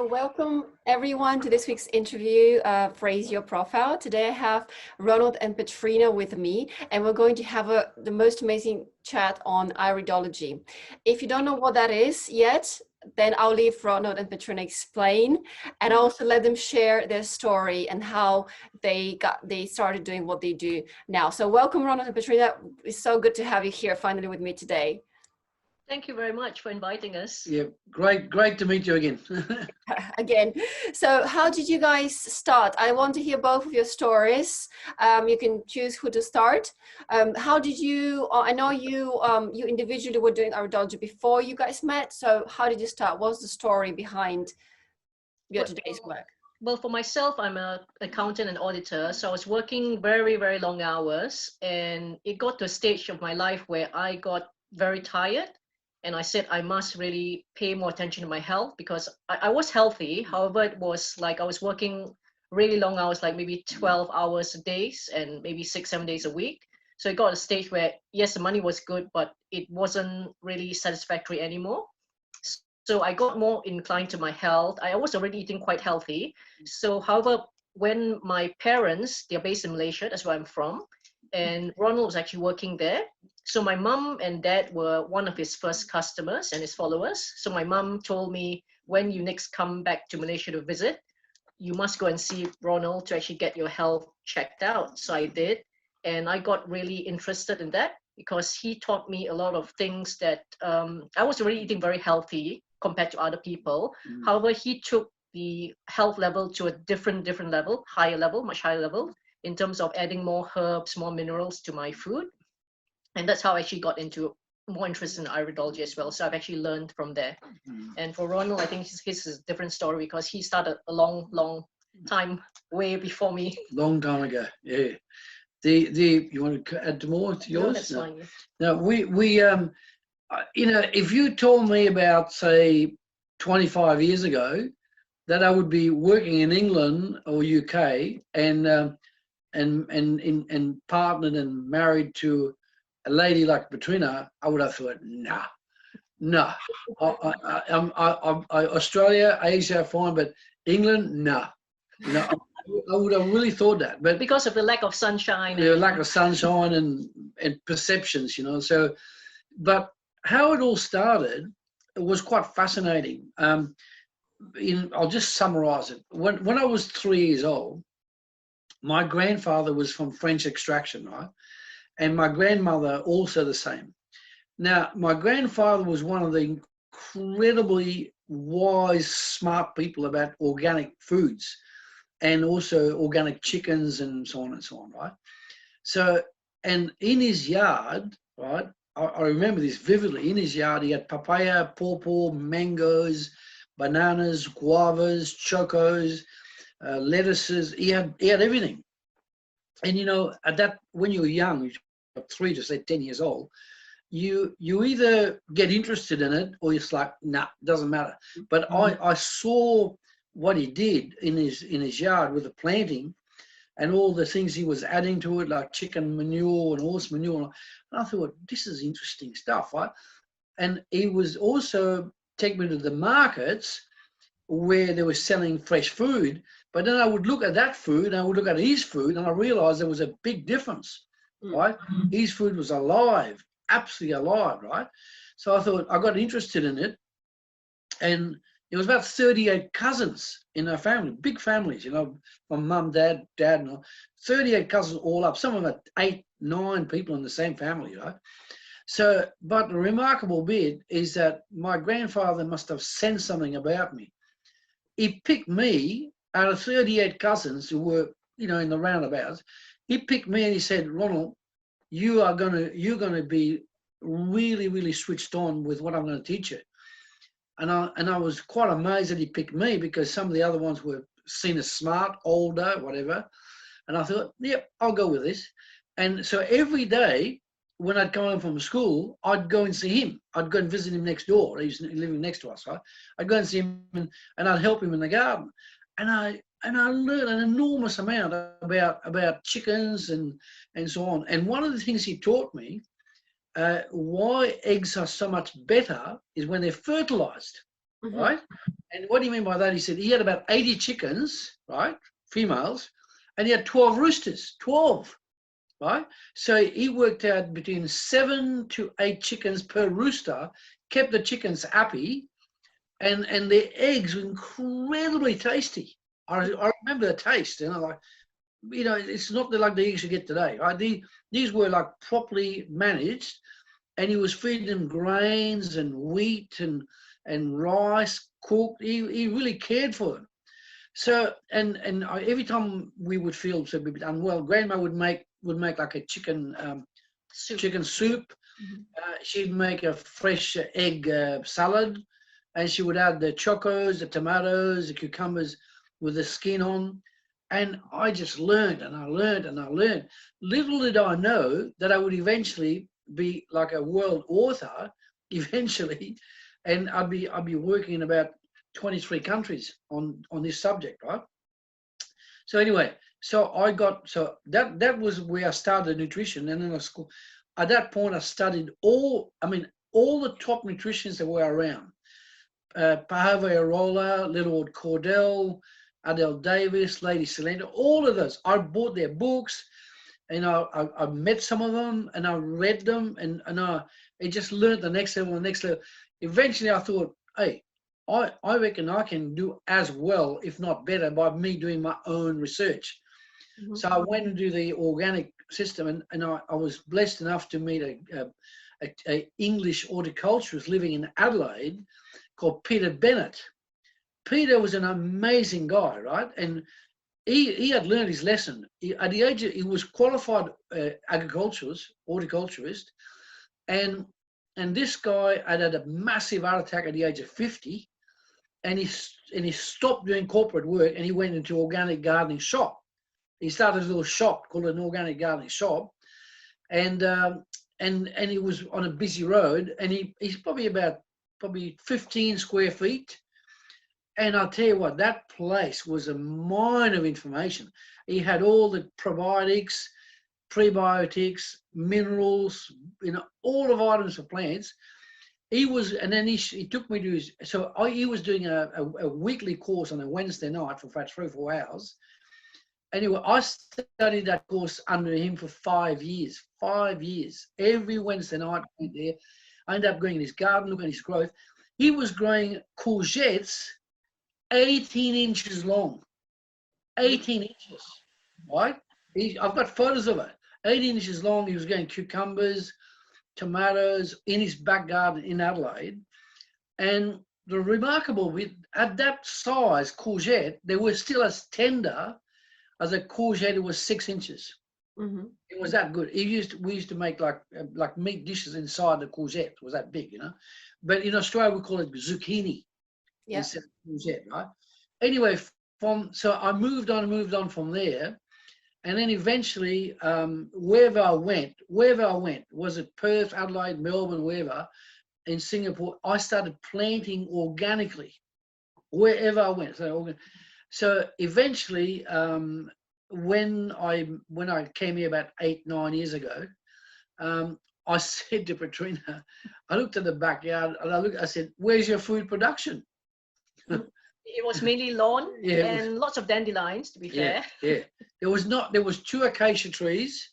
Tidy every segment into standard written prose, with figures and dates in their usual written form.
welcome everyone to this week's interview, Phrase Your Profile. Today I have Ronald and Petrina with me, and we're going to have the most amazing chat on Iridology. If you don't know what that is yet, then I'll leave Ronald and Petrina explain, and also let them share their story and how they started doing what they do now. So welcome, Ronald and Petrina. It's so good to have you here finally with me today. Thank you very much for inviting us. Yeah, great to meet you again. Again. So how did you guys start? I want to hear both of your stories. You can choose who to start. How did you, I know you you individually were doing Iridology before you guys met. So how did you start? What's the story behind your today's work? Well, for myself, I'm an accountant and auditor. So I was working very, very long hours. And it got to a stage of my life where I got very tired. And I said, I must really pay more attention to my health because I was healthy. However, it was like I was working really long hours, like maybe 12 hours a day and maybe 6-7 days a week. So it got to a stage where, yes, the money was good, but it wasn't really satisfactory anymore. So I got more inclined to my health. I was already eating quite healthy. So however, when my parents, they're based in Malaysia, that's where I'm from, and Ronald was actually working there. So my mom and dad were one of his first customers and his followers. So my mom told me, when you next come back to Malaysia to visit, you must go and see Ronald to actually get your health checked out. So I did. And I got really interested in that because he taught me a lot of things that I was already eating very healthy compared to other people. However, he took the health level to a different level, higher level, much higher level, in terms of adding more herbs, more minerals to my food. And that's how I actually got into more interest in Iridology as well. So I've actually learned from there. And for Ronald, I think his is a different story because he started a long time way before me. Long time ago, yeah. You want to add more to yours? No, that's fine. No, we you know, if you told me about, say, 25 years ago that I would be working in England or UK and partnered and married to a lady like Petrina, I would have thought, no. Australia, Asia, fine, but England, no. You know, I would have really thought that, but because of the lack of sunshine. The lack of sunshine and perceptions, you know. So, but how it all started was quite fascinating. I'll just summarize it. When I was 3 years old, my grandfather was from French extraction, right? And my grandmother also the same. Now, my grandfather was one of the incredibly wise, smart people about organic foods and also organic chickens and so on, right? So, and in his yard, right, I remember this vividly, in his yard he had papaya, pawpaw, mangoes, bananas, guavas, chocos, lettuces. He had everything. And you know, at that, when you were young, 3 to say 10 years old, you either get interested in it or it's like, nah, doesn't matter. But I saw what he did in his yard with the planting and all the things he was adding to it, like chicken manure and horse manure. And I thought, this is interesting stuff, right? And he was also taking me to the markets where they were selling fresh food. But then I would look at that food and I would look at his food and I realized there was a big difference, right? His food was alive, absolutely alive, right? So I thought, I got interested in it. And it was about 38 cousins in our family, big families, you know, my mum, dad, and all, 38 cousins all up. Some of them are 8, 9 people in the same family, right? So, but the remarkable bit is that my grandfather must have sensed something about me. He picked me out of 38 cousins who were, you know, in the roundabouts. He picked me and he said, Ronald, you're gonna be really, really switched on with what I'm going to teach you. And I was quite amazed that he picked me because some of the other ones were seen as smart, older, whatever. And I thought, yep, I'll go with this. And so every day when I'd come home from school, I'd go and see him. I'd go and visit him next door. He was living next to us, right? I'd go and see him and I'd help him in the garden. And I learned an enormous amount about chickens and so on. And one of the things he taught me, why eggs are so much better is when they're fertilized. right? And what do you mean by that? He said he had about 80 chickens, right, females, and he had 12 roosters, 12, right? So he worked out between 7 to 8 chickens per rooster, kept the chickens happy, and their eggs were incredibly tasty. I remember the taste, like, it's not like the eggs you get today, right? These were like properly managed, and he was feeding them grains and wheat and rice cooked. He really cared for them. So every time we would feel so a bit unwell, Grandma would make like a chicken soup. She'd make a fresh egg salad, and she would add the chocos, the tomatoes, the cucumbers with the skin on. And I just learned and I learned and I learned. Little did I know that I would eventually be like a world author eventually, and I'd be working in about 23 countries on this subject, right? So anyway, that was where I started nutrition, and then at that point I studied all the top nutritionists that were around. Pahova Arola, Little Old Cordell, Adele Davis, Lady Salento, all of those. I bought their books, and I met some of them, and I read them, and I just learned the next level. Eventually I thought, hey, I reckon I can do as well, if not better, by me doing my own research. So I went into the organic system, and I was blessed enough to meet a English horticulturist living in Adelaide called Peter Bennett. Peter was an amazing guy, right? And he had learned his lesson. At the age he was qualified horticulturist, and this guy had a massive heart attack at the age of 50, and he stopped doing corporate work, and he went into organic gardening shop. He started a little shop called an organic gardening shop, and he was on a busy road, and he's probably 15 square feet. And I'll tell you what, that place was a mine of information. He had all the probiotics, prebiotics, minerals, all of items for plants. He took me to he was doing a weekly course on a Wednesday night for about 3 or 4 hours. Anyway, I studied that course under him for 5 years. 5 years. Every Wednesday night I went there. I ended up going in his garden, looking at his growth. He was growing courgettes 18 inches long. 18 inches, right? I've got photos of it. 18 inches long. He was growing cucumbers, tomatoes in his back garden in Adelaide. And the remarkable, at that size courgette, they were still as tender as a courgette that was 6 inches. It was that good. We used to make like meat dishes inside the courgette. It was that big, But in Australia we call it zucchini. Yeah. Instead of courgette, right? Anyway, so I moved on from there, and then eventually wherever I went, was it Perth, Adelaide, Melbourne, wherever, in Singapore, I started planting organically wherever I went. So eventually, when I came here about 8-9 years ago, I said to Petrina, I looked at the backyard and I said, "Where's your food production?" It was mainly lawn and lots of dandelions, to be fair. Yeah. There was 2 acacia trees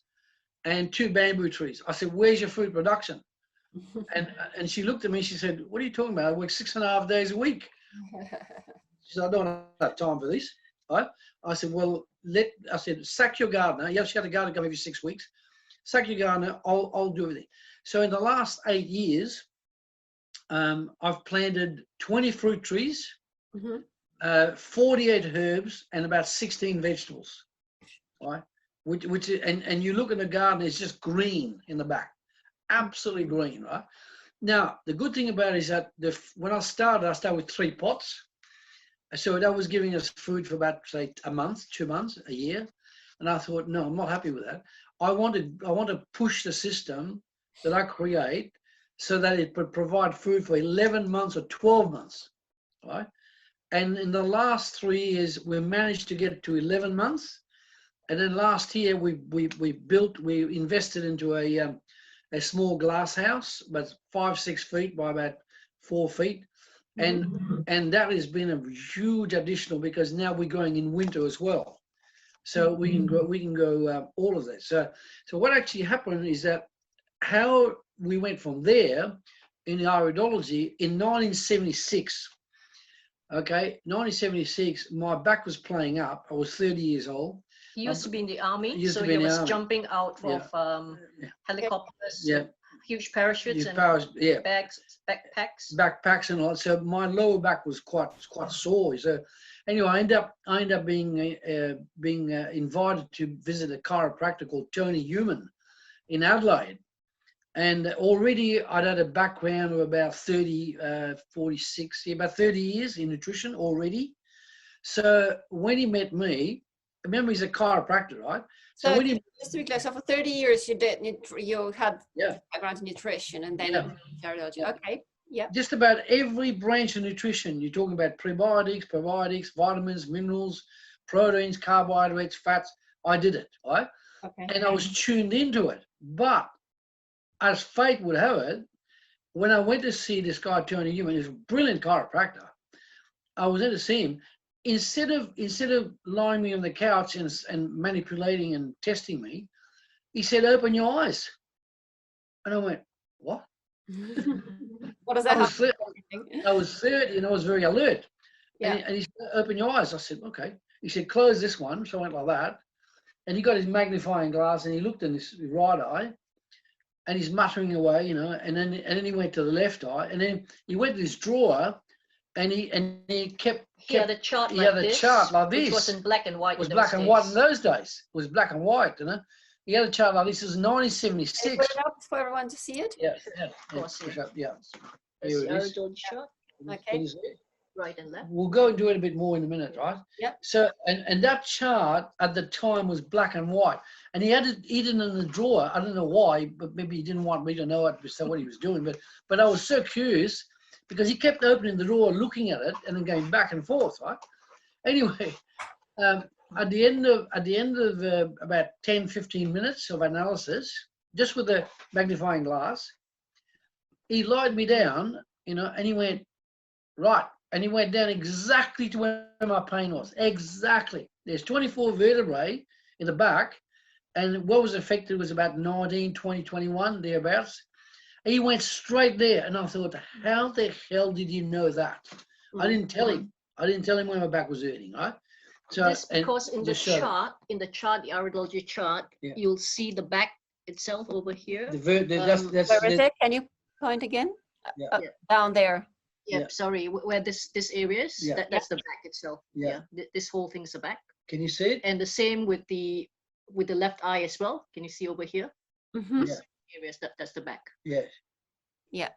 and 2 bamboo trees. I said, "Where's your food production?" And she looked at me, she said, "What are you talking about? I work 6.5 days a week." She said, "I don't have time for this." Right? I said, "Well, sack your gardener." Yeah, she had a gardener come every 6 weeks. "Sack your gardener, I'll do everything." So in the last 8 years, I've planted 20 fruit trees, 48 herbs, and about 16 vegetables, right? And you look in the garden, it's just green in the back, absolutely green, right? Now, the good thing about it is that when I started with 3 pots. So that was giving us food for about, say, a month, 2 months, a year. And I thought, no, I'm not happy with that. I want to push the system that I create so that it would provide food for 11 months or 12 months, right? And in the last 3 years, we managed to get it to 11 months. And then last year, we invested into a small glass house, about 5-6 feet by about 4 feet. and that has been a huge additional, because now we're going in winter as well, so we can go all of that. So what actually happened is that how we went from there in the iridology in 1976. Okay, 1976, my back was playing up. I was 30 years old. He used to be in the army, Used so to be he in the was army. jumping out of helicopters, huge parachutes and backpacks. Backpacks and all. So my lower back was quite sore. So anyway, I ended up being invited to visit a chiropractor called Tony Human in Adelaide. And already I'd had a background of about 46, about 30 years in nutrition already. So when he met me, remember he's a chiropractor, right? So when just to be clear, so for 30 years you had background in nutrition, and then Iridology. Okay. Yeah. Just about every branch of nutrition. You're talking about prebiotics, probiotics, vitamins, minerals, proteins, carbohydrates, fats. I did it, right? Okay. And I was tuned into it. But as fate would have it, when I went to see this guy, Tony Human, he's a brilliant chiropractor. I was in to see him. Instead of lying me on the couch and manipulating and testing me, he said, "Open your eyes." And I went, "What?" What does that happen? I was 30 and I was very alert. Yeah. And he said, "Open your eyes." I said, "Okay." He said, "Close this one." So I went like that. And he got his magnifying glass and he looked in his right eye and he's muttering away, you know, and then he went to the left eye, and then he went to his drawer and he kept He had a chart he like had a this, chart like this. which was in black and white. It was black and white in those days. It was black and white, you know. He had a chart like this. This is 1976. Put it up for everyone to see it. Yeah. Here Here it is. chart. Okay. Right and left. We'll go and do it a bit more in a minute, right? Yeah. So and that chart at the time was black and white, and he had it hidden in the drawer. I don't know why, but maybe he didn't want me to know it, so what he was doing. But I was so curious because he kept opening the drawer, looking at it, and then going back and forth, right? Anyway, at the end of about 10-15 minutes of analysis, just with the magnifying glass, he lied me down, you know, and he went, right. And he went down exactly to where my pain was. Exactly. There's 24 vertebrae in the back, and what was affected was about 19, 20, 21, thereabouts. And he went straight there, and I thought, how the hell did you know that? I didn't tell him. I didn't tell him where my back was hurting, right? So this because in the chart, the Iridology chart, you'll see the back itself over here. That's where is it? Can you point again? Down there. Yeah, sorry, where this area is, that's the back itself. Yeah. This whole thing's the back. Can you see it? And the same with the left eye as well. Can you see over here? Mm-hmm. Areas that's the back. Yes. Yeah.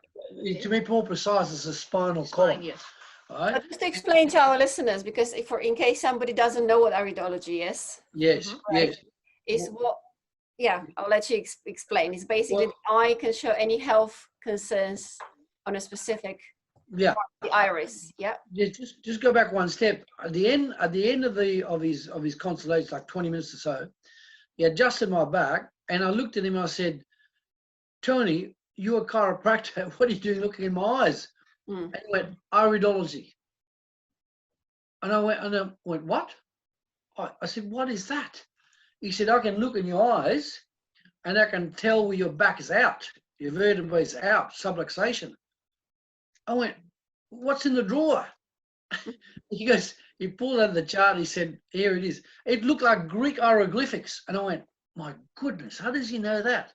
To be more precise, it's a spinal column. Yes. Right? But just to explain to our listeners, because in case somebody doesn't know what Iridology is. Yes. Right, is what. Yeah, I'll let you explain. It's basically the eye can show any health concerns on a specific. The iris. Just go back one step. At the end of his consultation, like 20 minutes or so, he adjusted my back, and I looked at him and I said, "Tony, you're a chiropractor. What are you doing looking in my eyes?" And he went, "Iridology." And I went, "What?" I said, "What is that?" He said, "I can look in your eyes and I can tell where your back is out, your vertebrae is out, subluxation." I went, "What's in the drawer?" He goes, he pulled out the chart. He said, "Here it is." It looked like Greek hieroglyphics. And I went, "My goodness, how does he know that?"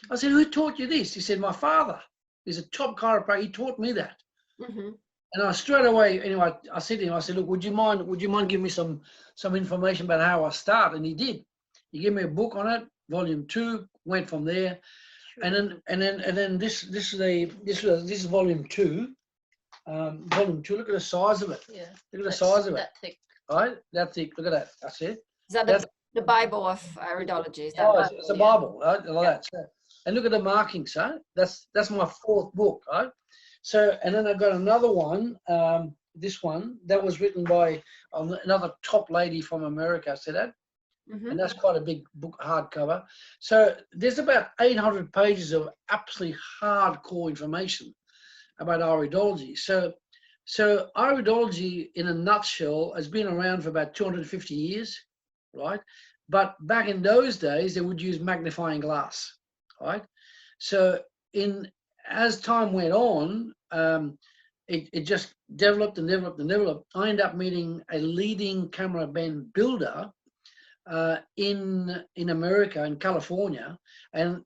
I said, "Who taught you this?" He said, "My father. He's a top chiropractor. He taught me that." And I straight away, anyway, I said to him, I said, "Look, would you mind giving me some information about how I start?" And he did. He gave me a book on it, volume 2, went from there. And then this is volume 2. Volume 2. Look at the size of it. Yeah. Look at the size of it. That thick. Right? That thick. Look at that. That's it. Is that the Bible of Iridology? Is that it's a Bible, right? Like that. So, and look at the markings, huh? That's my 4th book, right? So, and then I've got another one. This one that was written by another top lady from America. Said that. And that's quite a big book, hardcover. So there's about 800 pages of absolutely hardcore information about Iridology. So So iridology, in a nutshell, has been around for about 250 years, right? But back in those days, they would use magnifying glass, right? So as time went on, it just developed and developed and developed. I ended up meeting a leading camera band builder in America, in California, and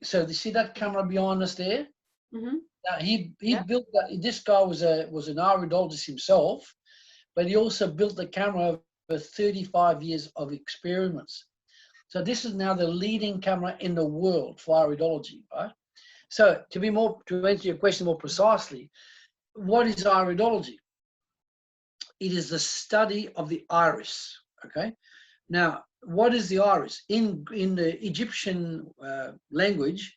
so you see that camera behind us there. Mm-hmm. He built that. This guy was an iridologist himself, but he also built the camera over 35 years of experiments. So this is now the leading camera in the world for iridology, right? So to answer your question more precisely, what is iridology? It is the study of the iris. Okay. Now, what is the iris? In the Egyptian language,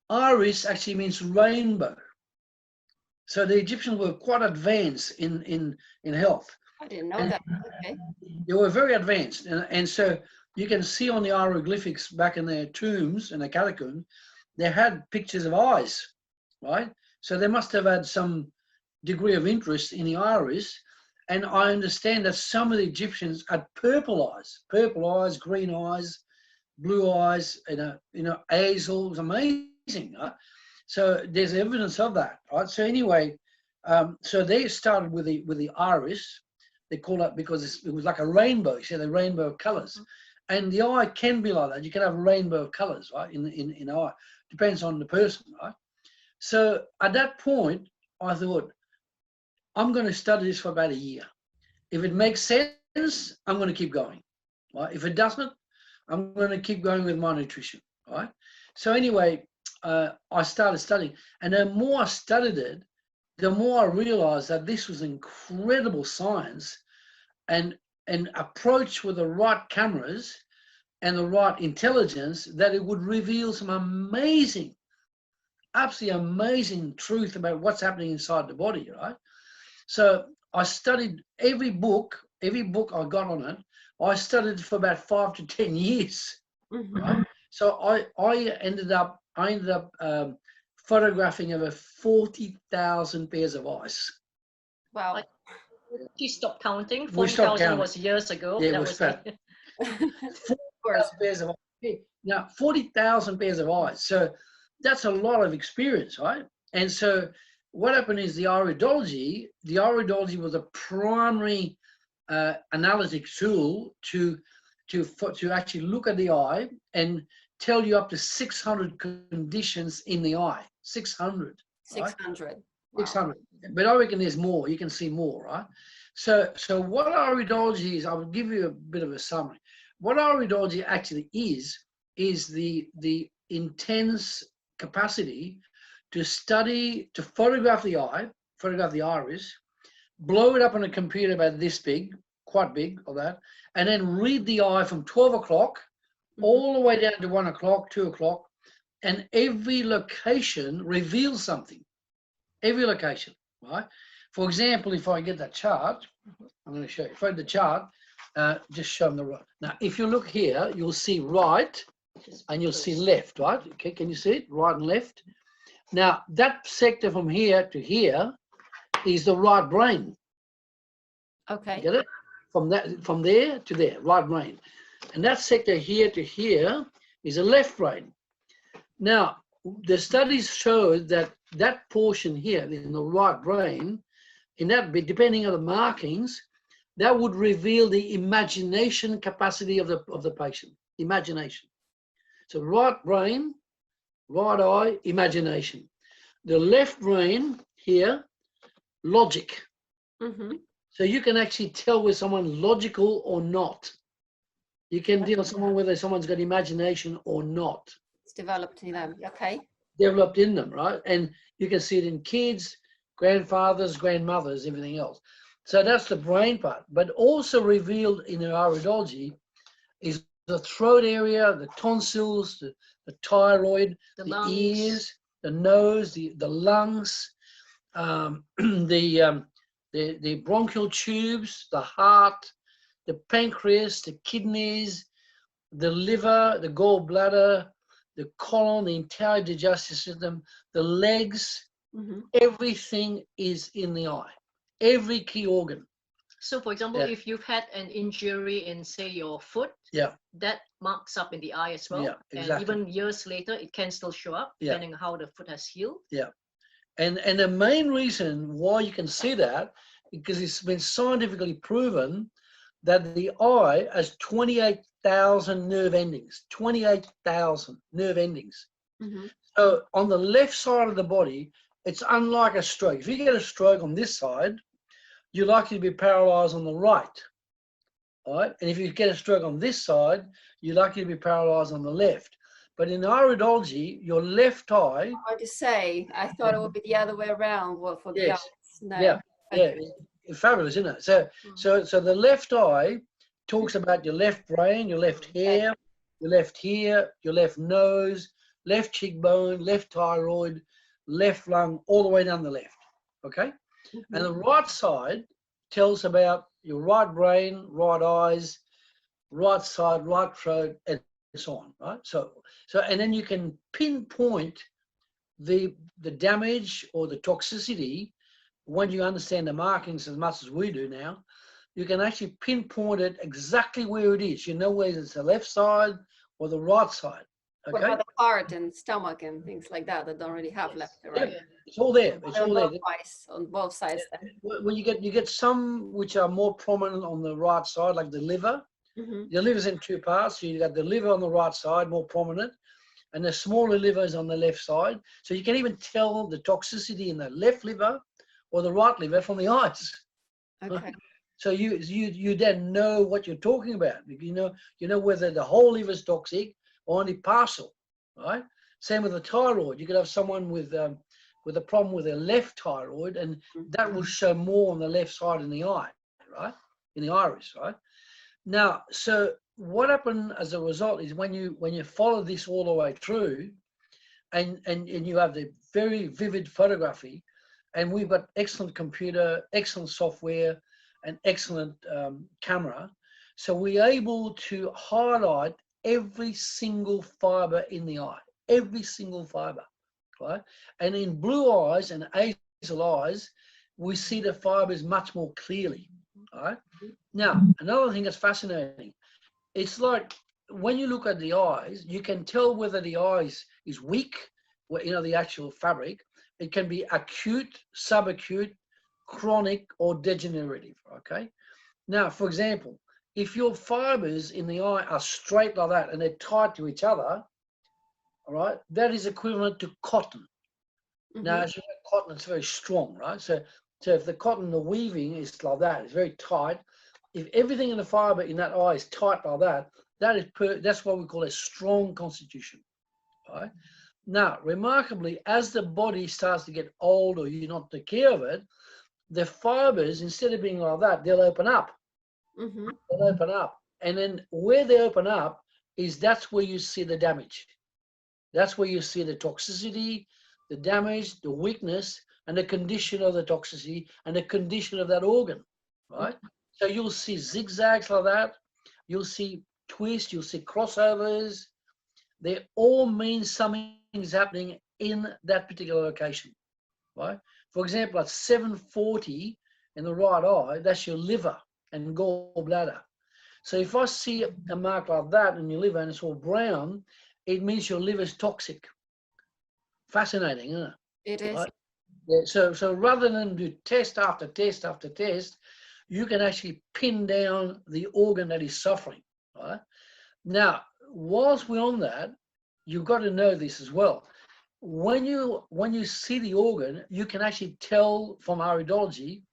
iris actually means rainbow. So the Egyptians were quite advanced in health. I didn't know that. Okay. They were very advanced, and so you can see on the hieroglyphics back in their tombs and the catacombs, they had pictures of eyes, right? So they must have had some degree of interest in the iris. And I understand that some of the Egyptians had purple eyes, green eyes, blue eyes, hazel. It was amazing, right? So there's evidence of that, right? So anyway, so they started with the iris. They call it because it was like a rainbow. You see the rainbow of colors, and the eye can be like that. You can have a rainbow of colors, right? In the eye, depends on the person, right? So at that point, I thought, I'm going to study this for about a year. If it makes sense, I'm going to keep going, right? If it doesn't, I'm going to keep going with my nutrition, right? So anyway, I started studying, and the more I studied it, the more I realized that this was incredible science, and approach with the right cameras and the right intelligence, that it would reveal some amazing, absolutely amazing truth about what's happening inside the body, right? So I studied every book I got on it. I studied for about 5 to 10 years. Mm-hmm. Right? So I ended up photographing over 40,000 pairs of eyes. Wow. Like, she stopped counting. We stopped 40,000 counting. was years ago. Yeah, that it was fat. like 40,000 pairs of eyes. Now, 40,000 pairs of eyes. So that's a lot of experience, right? And so what happened is the iridology was a primary analytic tool to actually look at the eye and tell you up to 600 conditions in the eye. 600. 600. Right? Wow. 600. But I reckon there's more. You can see more, right? So what iridology is, I will give you a bit of a summary. What iridology actually is the intense capacity to photograph the eye, photograph the iris, blow it up on a computer about this big, quite big of that, and then read the eye from 12 o'clock all the way down to 1 o'clock, 2 o'clock, and every location reveals something. Every location, right? For example, if I get that chart, I'm going to show you. If I get the chart, just show them the right. Now, if you look here, you'll see right and you'll see left, right? Okay, can you see it? Right and left. Now, that sector from here to here is the right brain. Okay. Get it? From there to there, right brain. And that sector here to here is a left brain. Now, the studies show that that portion here in the right brain, in that bit, depending on the markings, that would reveal the imagination capacity of the patient. Imagination. So right brain, right eye, imagination. The left brain here, logic. Mm-hmm. So you can actually tell whether someone's logical or not. You can tell someone whether someone's got imagination or not. It's developed in them. Okay. Developed in them, right? And you can see it in kids, grandfathers, grandmothers, everything else. So that's the brain part. But also revealed in the iridology is the throat area, the tonsils, the thyroid, the ears, the nose, the lungs, the bronchial tubes, the heart, the pancreas, the kidneys, the liver, the gallbladder, the colon, the entire digestive system, the legs, everything is in the eye. every key organ. So, for example, if you've had an injury in, say, your foot, that marks up in the eye as well. Yeah, exactly. And even years later, it can still show up, depending on how the foot has healed. Yeah. And the main reason why you can see that, because it's been scientifically proven that the eye has 28,000 nerve endings. 28,000 nerve endings. Mm-hmm. So on the left side of the body, it's unlike a stroke. If you get a stroke on this side, you're likely to be paralyzed on the right. All right? And if you get a stroke on this side, you're likely to be paralyzed on the left. But in iridology, your left eye. Hard to say. I thought it would be the other way around. Well, for the eyes. No. Yeah. Okay. It's fabulous, isn't it? So the left eye talks about your left brain, your left hair, your left ear, your left nose, left cheekbone, left thyroid, left lung, all the way down the left. Okay? Mm-hmm. And the right side tells about your right brain, right eyes, right side, right throat, and so on, right? So and then you can pinpoint the damage or the toxicity when you understand the markings as much as we do now. You can actually pinpoint it exactly where it is. You know whether it's the left side or the right side. Okay? What about the heart and stomach and things like that that don't really have left or right? Yeah, it's all there. It's all there. On both sides. Well, you get some which are more prominent on the right side, like the liver. Mm-hmm. The liver's in two parts. So you got the liver on the right side, more prominent, and the smaller liver is on the left side. So you can even tell the toxicity in the left liver or the right liver from the eyes. Okay. So you then know what you're talking about. You know whether the whole liver is toxic or only partial, right? Same with the thyroid. You could have someone with a problem with their left thyroid, and that will show more on the left side in the eye, right? In the iris, right? Now, so what happened as a result is when you follow this all the way through, and you have the very vivid photography, and we've got excellent computer, excellent software, and excellent camera, so we're able to highlight every single fiber in the eye, every single fiber, right? And in blue eyes and hazel eyes, we see the fibers much more clearly, right? Now, another thing that's fascinating, it's like when you look at the eyes, you can tell whether the eyes is weak, the actual fabric. It can be acute, subacute, chronic, or degenerative, okay? Now, for example, if your fibers in the eye are straight like that and they're tied to each other, all right, that is equivalent to cotton. Mm-hmm. Now, as you know, cotton is very strong, right? So if the cotton, the weaving is like that, it's very tight. If everything in the fiber in that eye is tight like that, that's what we call a strong constitution, right? Now, remarkably, as the body starts to get old or you not take care of it, the fibers, instead of being like that, they'll open up. Mm-hmm. They'll open up. And then where they open up that's where you see the damage. That's where you see the toxicity, the damage, the weakness, and the condition of the toxicity and the condition of that organ, right? Mm-hmm. So you'll see zigzags like that. You'll see twists. You'll see crossovers. They all mean something's happening in that particular location, right? For example, at 740 in the right eye, that's your liver and gallbladder. So if I see a mark like that in your liver and it's all brown, it means your liver is toxic. Fascinating, isn't it? It is. Right? Yeah, so rather than do test after test after test, you can actually pin down the organ that is suffering, right? Now, whilst we're on that, you've got to know this as well. When you see the organ, you can actually tell from iridology,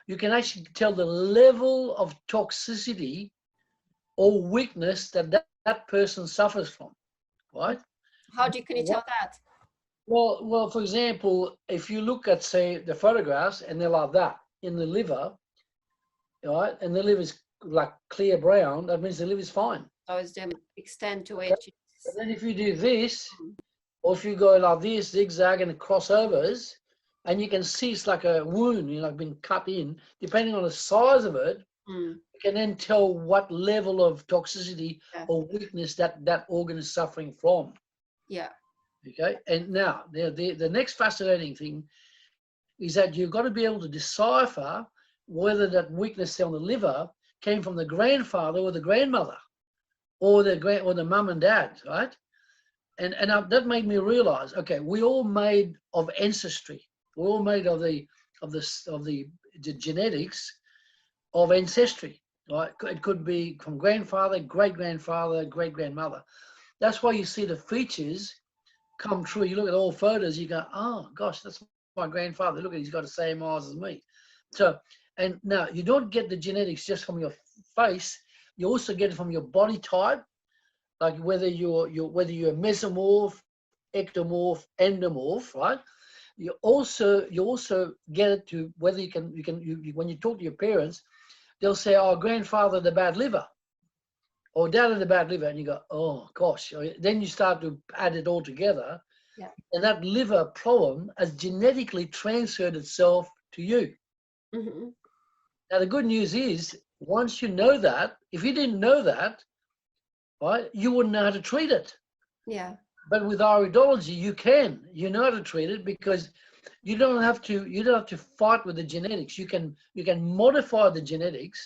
you can actually tell the level of toxicity or weakness that person suffers from, right? Can you tell that? Well, for example, if you look at, say, the photographs and they're like that in the liver, right, and the liver is like clear brown, that means the liver is fine. So it's the extent to which. And then if you do this, or if you go like this, zigzag and crossovers, and you can see it's like a wound, like been cut in, depending on the size of it, you can then tell what level of toxicity or weakness that organ is suffering from. Yeah. Okay. And now the next fascinating thing is that you've got to be able to decipher whether that weakness on the liver came from the grandfather or the grandmother, or the mum and dad, right? And that made me realize, okay, we all made of ancestry. We're all made of the genetics of ancestry, right? It could be from grandfather, great grandfather, great grandmother. That's why you see the features come true. You look at all photos, you go, oh gosh, that's my grandfather. Look at, he's got the same eyes as me. So, and now you don't get the genetics just from your face. You also get it from your body type, like whether you're mesomorph, ectomorph, endomorph, right? You also get it to whether you can when you talk to your parents, they'll say, oh, grandfather the bad liver, or dad of the bad liver, and you go, oh gosh. Then you start to add it all together, Yeah. and that liver problem has genetically transferred itself to you. Mm-hmm. Now the good news is, once you know that, if you didn't know that, right, you wouldn't know how to treat it. Yeah. But with iridology, you know how to treat it, because you don't have to fight with the genetics. You can modify the genetics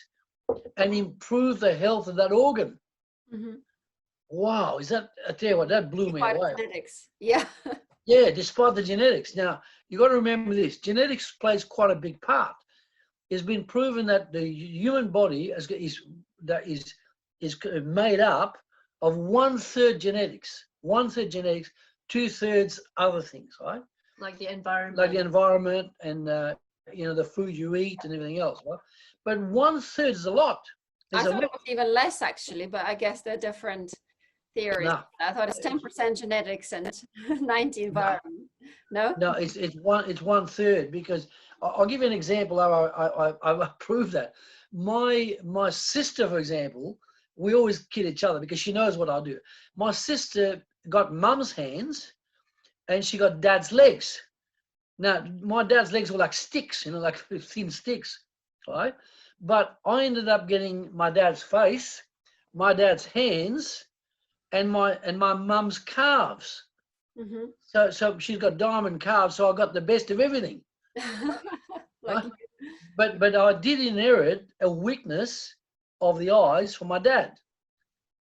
and improve the health of that organ. Mm-hmm. Wow, I tell you what, that blew me away. Genetics. Yeah. Yeah, despite the genetics. Now, you got to remember this, genetics plays quite a big part. It's been proven that the human body is made up of 1/3 genetics, 1/3 genetics, 2/3 other things, right? Like the environment. Like the environment and the food you eat and everything else, right? But 1/3 is a lot. I thought it was even less actually, but I guess they're different theories. No. I thought it's 10% genetics and 90 environment. No? No, it's 1/3, because I'll give you an example how I prove that. My sister, for example, we always kid each other because she knows what I do. My sister got mum's hands and she got dad's legs. Now, my dad's legs were like sticks, like thin sticks, right? But I ended up getting my dad's face, my dad's hands, and my mum's calves. Mm-hmm. So she's got diamond calves, so I got the best of everything. Right? But I did inherit a weakness of the eyes from my dad,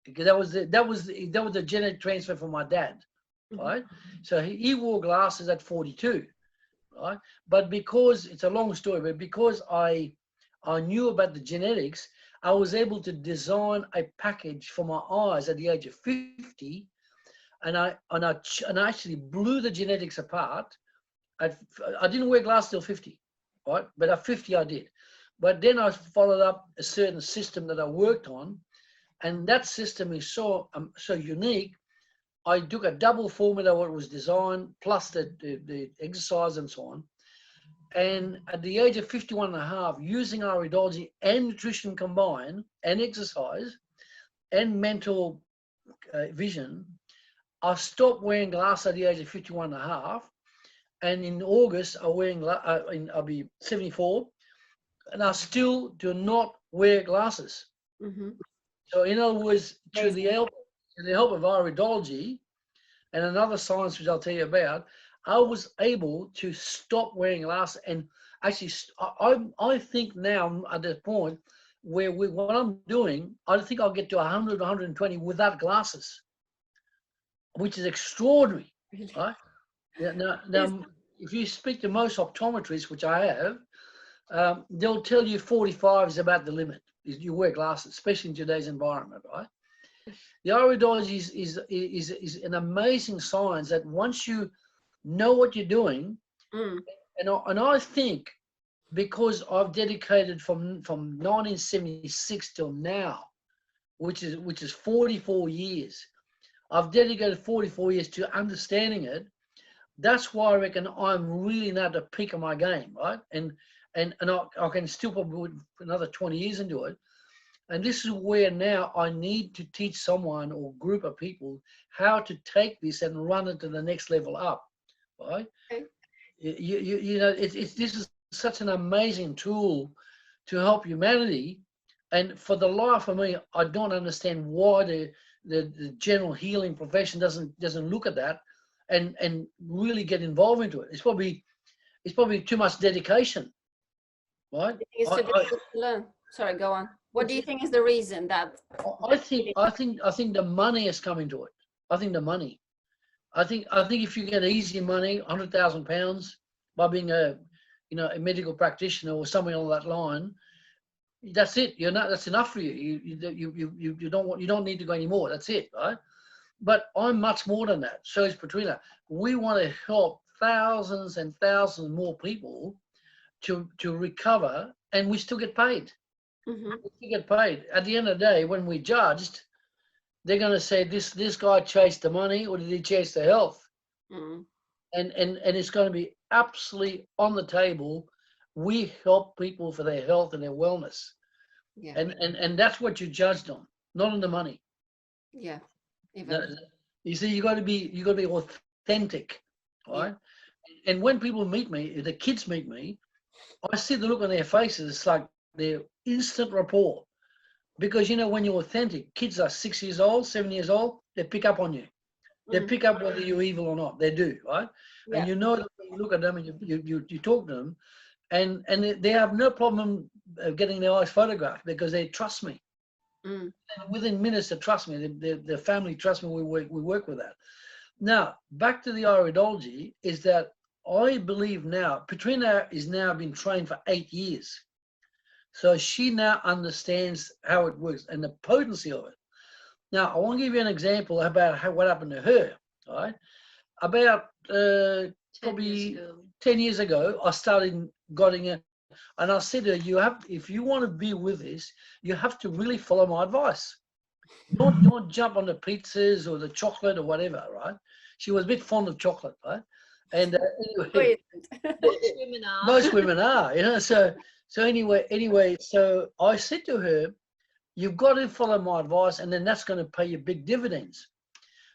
because that was the genetic transfer from my dad, right? Mm-hmm. So he wore glasses at 42, right? But because it's a long story, but because I knew about the genetics, I was able to design a package for my eyes at the age of 50, and I actually blew the genetics apart. I didn't wear glasses till 50, right? But at 50 I did. But then I followed up a certain system that I worked on, and that system is so unique. I took a double formula what was designed, plus the exercise and so on. And at the age of 51 and a half, using iridology and nutrition combined, and exercise, and mental vision, I stopped wearing glasses at the age of 51 and a half. And in August, I'll be 74, and I still do not wear glasses. Mm-hmm. So in other words, through the help of iridology and another science which I'll tell you about, I was able to stop wearing glasses. And actually, I think now at this point where what I'm doing, I think I'll get to 100, 120 without glasses, which is extraordinary, Really? right? Now, if you speak to most optometrists, which I have, they'll tell you 45 is about the limit. You wear glasses, especially in today's environment, right? The iridology is an amazing science that once you know what you're doing, and I think because I've dedicated from 1976 till now, which is 44 years, I've dedicated 44 years to understanding it. That's why I reckon I'm really now at the peak of my game, right? And I can still probably put another 20 years into it. And this is where now I need to teach someone or group of people how to take this and run it to the next level up, right? Okay. This is such an amazing tool to help humanity. And for the life of me, I don't understand why the general healing profession doesn't look at that and really get involved into it. It's probably too much dedication. right? It's too difficult to learn. Sorry, go on. What do you think is the reason that? I think the money is coming to it. I think the money. I think if you get easy money, £100,000 by being a a medical practitioner or something on that line, that's it. That's enough for you. You don't need to go anymore. That's it, right? But I'm much more than that. So is Petrina. We want to help thousands and thousands more people to recover, and we still get paid. Mm-hmm. We get paid. At the end of the day, when we judged, they're going to say this guy chased the money or did he chase the health? Mm-hmm. And it's going to be absolutely on the table. We help people for their health and their wellness. Yeah. And that's what you judged on, not on the money. Yeah. Even. You see, you got to be authentic, right? Yeah. And when people meet me, the kids meet me, I see the look on their faces. It's like they're instant rapport. Because, when you're authentic, kids are 6 years old, 7 years old, they pick up on you. They pick up whether you're evil or not. They do, right? Yeah. And that when you look at them and you talk to them, and they have no problem getting their eyes photographed because they trust me. Mm. And within minutes, they trust me. Their family trusts me. We work with that. Now, back to the iridology is that I believe now, Petrina is now been trained for 8 years. So she now understands how it works and the potency of it. Now, I want to give you an example about what happened to her. All right, about probably 10 years ago, I started getting it, and I said to her, if you want to be with this, you have to really follow my advice. Don't jump on the pizzas or the chocolate or whatever, right? She was a bit fond of chocolate, right? And anyway, most women are, So anyway, so I said to her, you've got to follow my advice, and then that's going to pay you big dividends.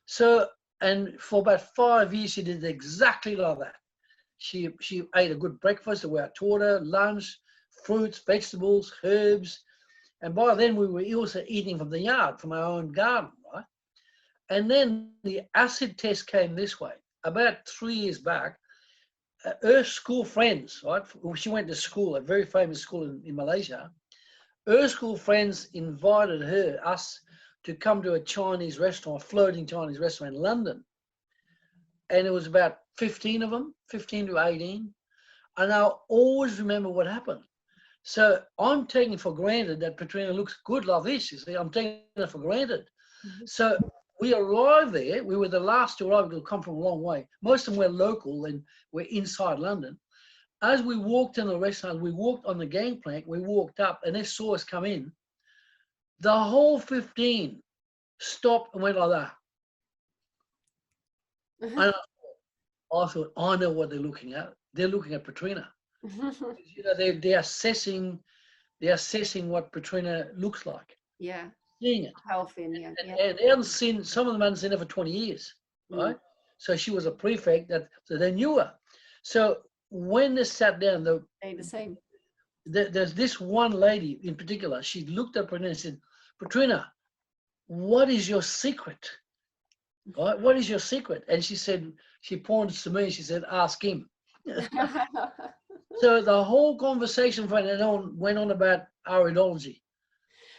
So, and for about 5 years, she did exactly like that. She ate a good breakfast, the way I taught her, lunch, fruits, vegetables, herbs. And by then we were also eating from the yard, from our own garden, right? And then the acid test came this way. About 3 years back, her school friends, right? She went to school, a very famous school in Malaysia. Her school friends invited us, to come to a Chinese restaurant, a floating Chinese restaurant in London. And it was about 15 of them, 15 to 18. And I'll always remember what happened. So I'm taking for granted that Petrina looks good like this. You see, I'm taking it for granted. Mm-hmm. So we arrived there. We were the last to arrive. We've come from a long way. Most of them were local and we're inside London. As we walked in the restaurant, we walked on the gangplank, we walked up and they saw us come in. The whole 15 stopped and went like that. Mm-hmm. And I thought, I know what they're looking at. They're looking at Petrina. They're assessing what Petrina looks like. Yeah. Seeing it. Healthy, yeah. And they hadn't seen, some of them hadn't seen her for 20 years, right? So she was a prefect, so they knew her. So when they sat down, they the same. There's this one lady in particular. She looked at Petrina and said, "Petrina, what is your secret? Right? What is your secret?" And she said, she pointed to me. She said, "Ask him." So the whole conversation went on about iridology.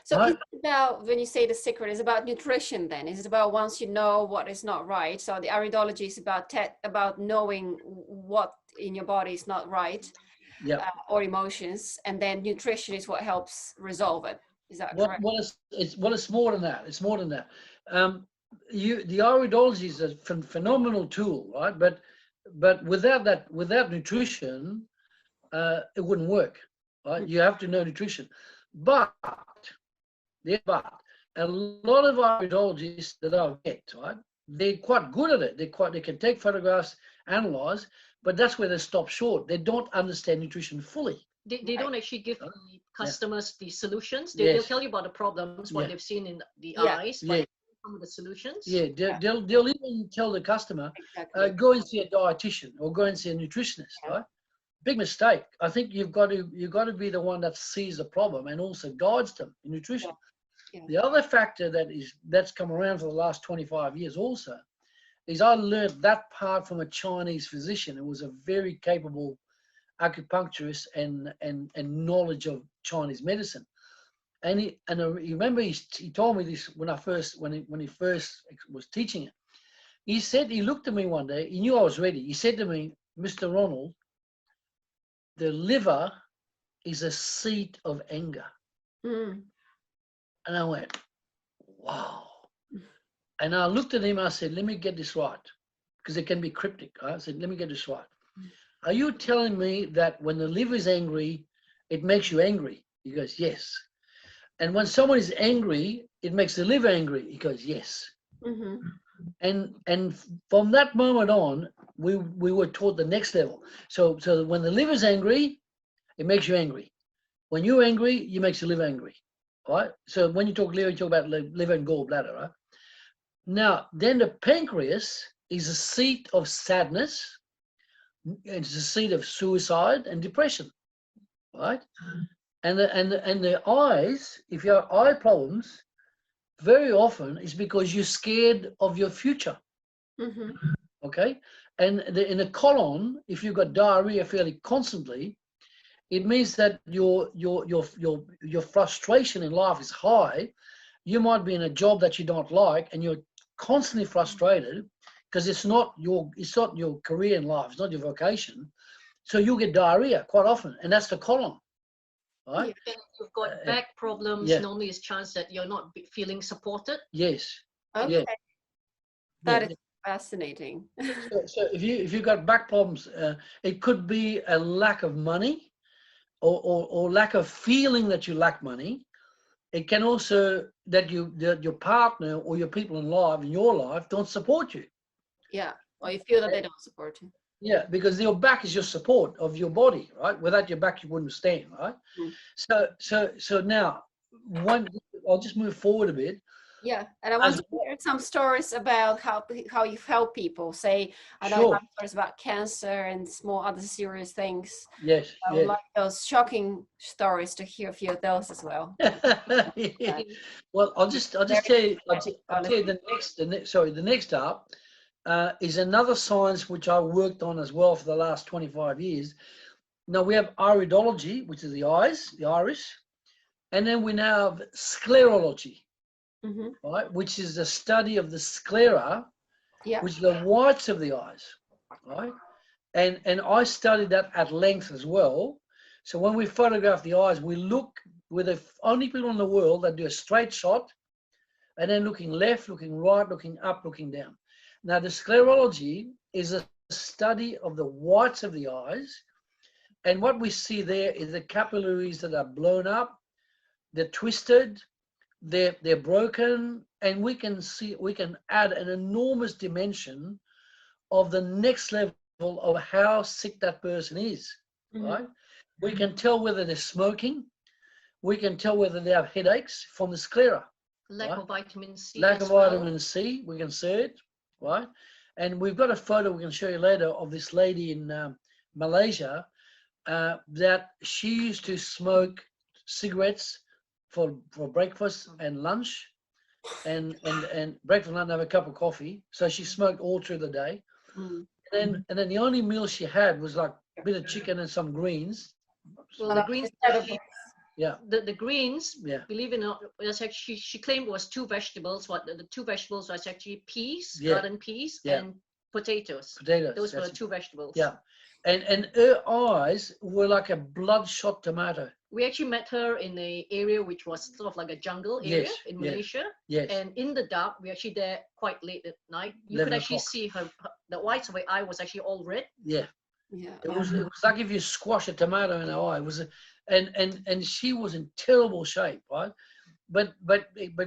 So right? It's about, when you say the secret, is about nutrition then? Is it about once you know what is not right? So the iridology is about knowing what in your body is not right, or emotions, and then nutrition is what helps resolve it. Is that correct? It's more than that. It's more than that. The iridology is a phenomenal tool, right? But without nutrition, it wouldn't work, right? You have to know nutrition. But a lot of iridologists that I've met, right, they're quite good at it. They can take photographs, analyze, but that's where they stop short. They don't understand nutrition fully. They don't actually give the customers the solutions. They'll tell you about the problems, what they've seen in the eyes, but some of the solutions. They'll even tell the customer, go and see a dietitian or go and see a nutritionist, right? Big mistake. I think you've got to be the one that sees the problem and also guides them in nutrition. The other factor that's come around for the last 25 years also is I learned that part from a Chinese physician who was a very capable acupuncturist and knowledge of Chinese medicine. And you remember he told me this when he first was teaching it. He said, he looked at me one day, he knew I was ready. He said to me, Mr. Ronald, the liver is a seat of anger. Mm. And I went, wow. And I looked at him and I said, let me get this right. Because it can be cryptic. Right? I said, let me get this right. Are you telling me that when the liver is angry, it makes you angry? He goes, yes. And when someone is angry, it makes the liver angry. He goes, yes. Mm-hmm. And from that moment on, we were taught the next level. So when the liver's angry, it makes you angry. When you're angry, it makes the liver angry. All right? So when you talk liver, you talk about liver and gallbladder, right? Now, then the pancreas is a seat of sadness. It's a seat of suicide and depression, right? And the eyes, if you have eye problems, very often it's because you're scared of your future. Mm-hmm. Okay, and in the colon, if you've got diarrhea fairly constantly, it means that your frustration in life is high. You might be in a job that you don't like, and you're constantly frustrated because it's not your career in life, it's not your vocation. So you'll get diarrhea quite often, and that's the colon, right? And if you've got back problems, yeah. normally it's chance that you're not feeling supported. Yes. Okay. Yeah. That Yeah. is fascinating. So if you've got back problems, it could be a lack of money, or lack of feeling that you lack money. It can also that your partner or your people in your life don't support you. Yeah. Or you feel that they don't support you. Yeah, because your back is your support of your body, right? Without your back, you wouldn't stand, right? Mm. So now, I'll just move forward a bit. Yeah, and I want to hear some stories about how you've helped people. Say, I know you Sure. have stories about cancer and small other serious things. Yes. I would like those shocking stories to hear a few of those as well. Yeah. Well, I'll just tell you. I'll tell you the next up is another science which I worked on as well for the last 25 years. Now we have iridology, which is the eyes, the iris, and then we now have sclerology, Mm-hmm. right, which is the study of the sclera, Yeah. which is the whites of the eyes, right? And I studied that at length as well. So when we photograph the eyes, we're the only people in the world that do a straight shot, and then looking left, looking right, looking up, looking down. Now the sclerology is a study of the whites of the eyes. And what we see there is the capillaries that are blown up, they're twisted, they're broken, and we can add an enormous dimension of the next level of how sick that person is, right? We can tell whether they're smoking, we can tell whether they have headaches from the sclera. Lack of vitamin C. Lack of vitamin C, we can see it, right? And we've got a photo we can show you later of this lady in Malaysia that she used to smoke cigarettes for breakfast and lunch, and breakfast, lunch, and have a cup of coffee. So she smoked all through the day. And then the only meal she had was like a bit of chicken and some greens. Well, the greens, yeah. The greens, yeah. believe it or not, was actually, she claimed it was two vegetables. What the two vegetables was actually peas, Yeah. garden peas, Yeah. and potatoes. Potatoes. Those were two vegetables. Yeah. And her eyes were like a bloodshot tomato. We actually met her in an area which was sort of like a jungle area in Malaysia. Yes. And in the dark, we actually there quite late at night. You could actually see the whites of her eye was actually all red. Yeah. Yeah. It was like if you squash a tomato in her eye. It was, and she was in terrible shape, right? But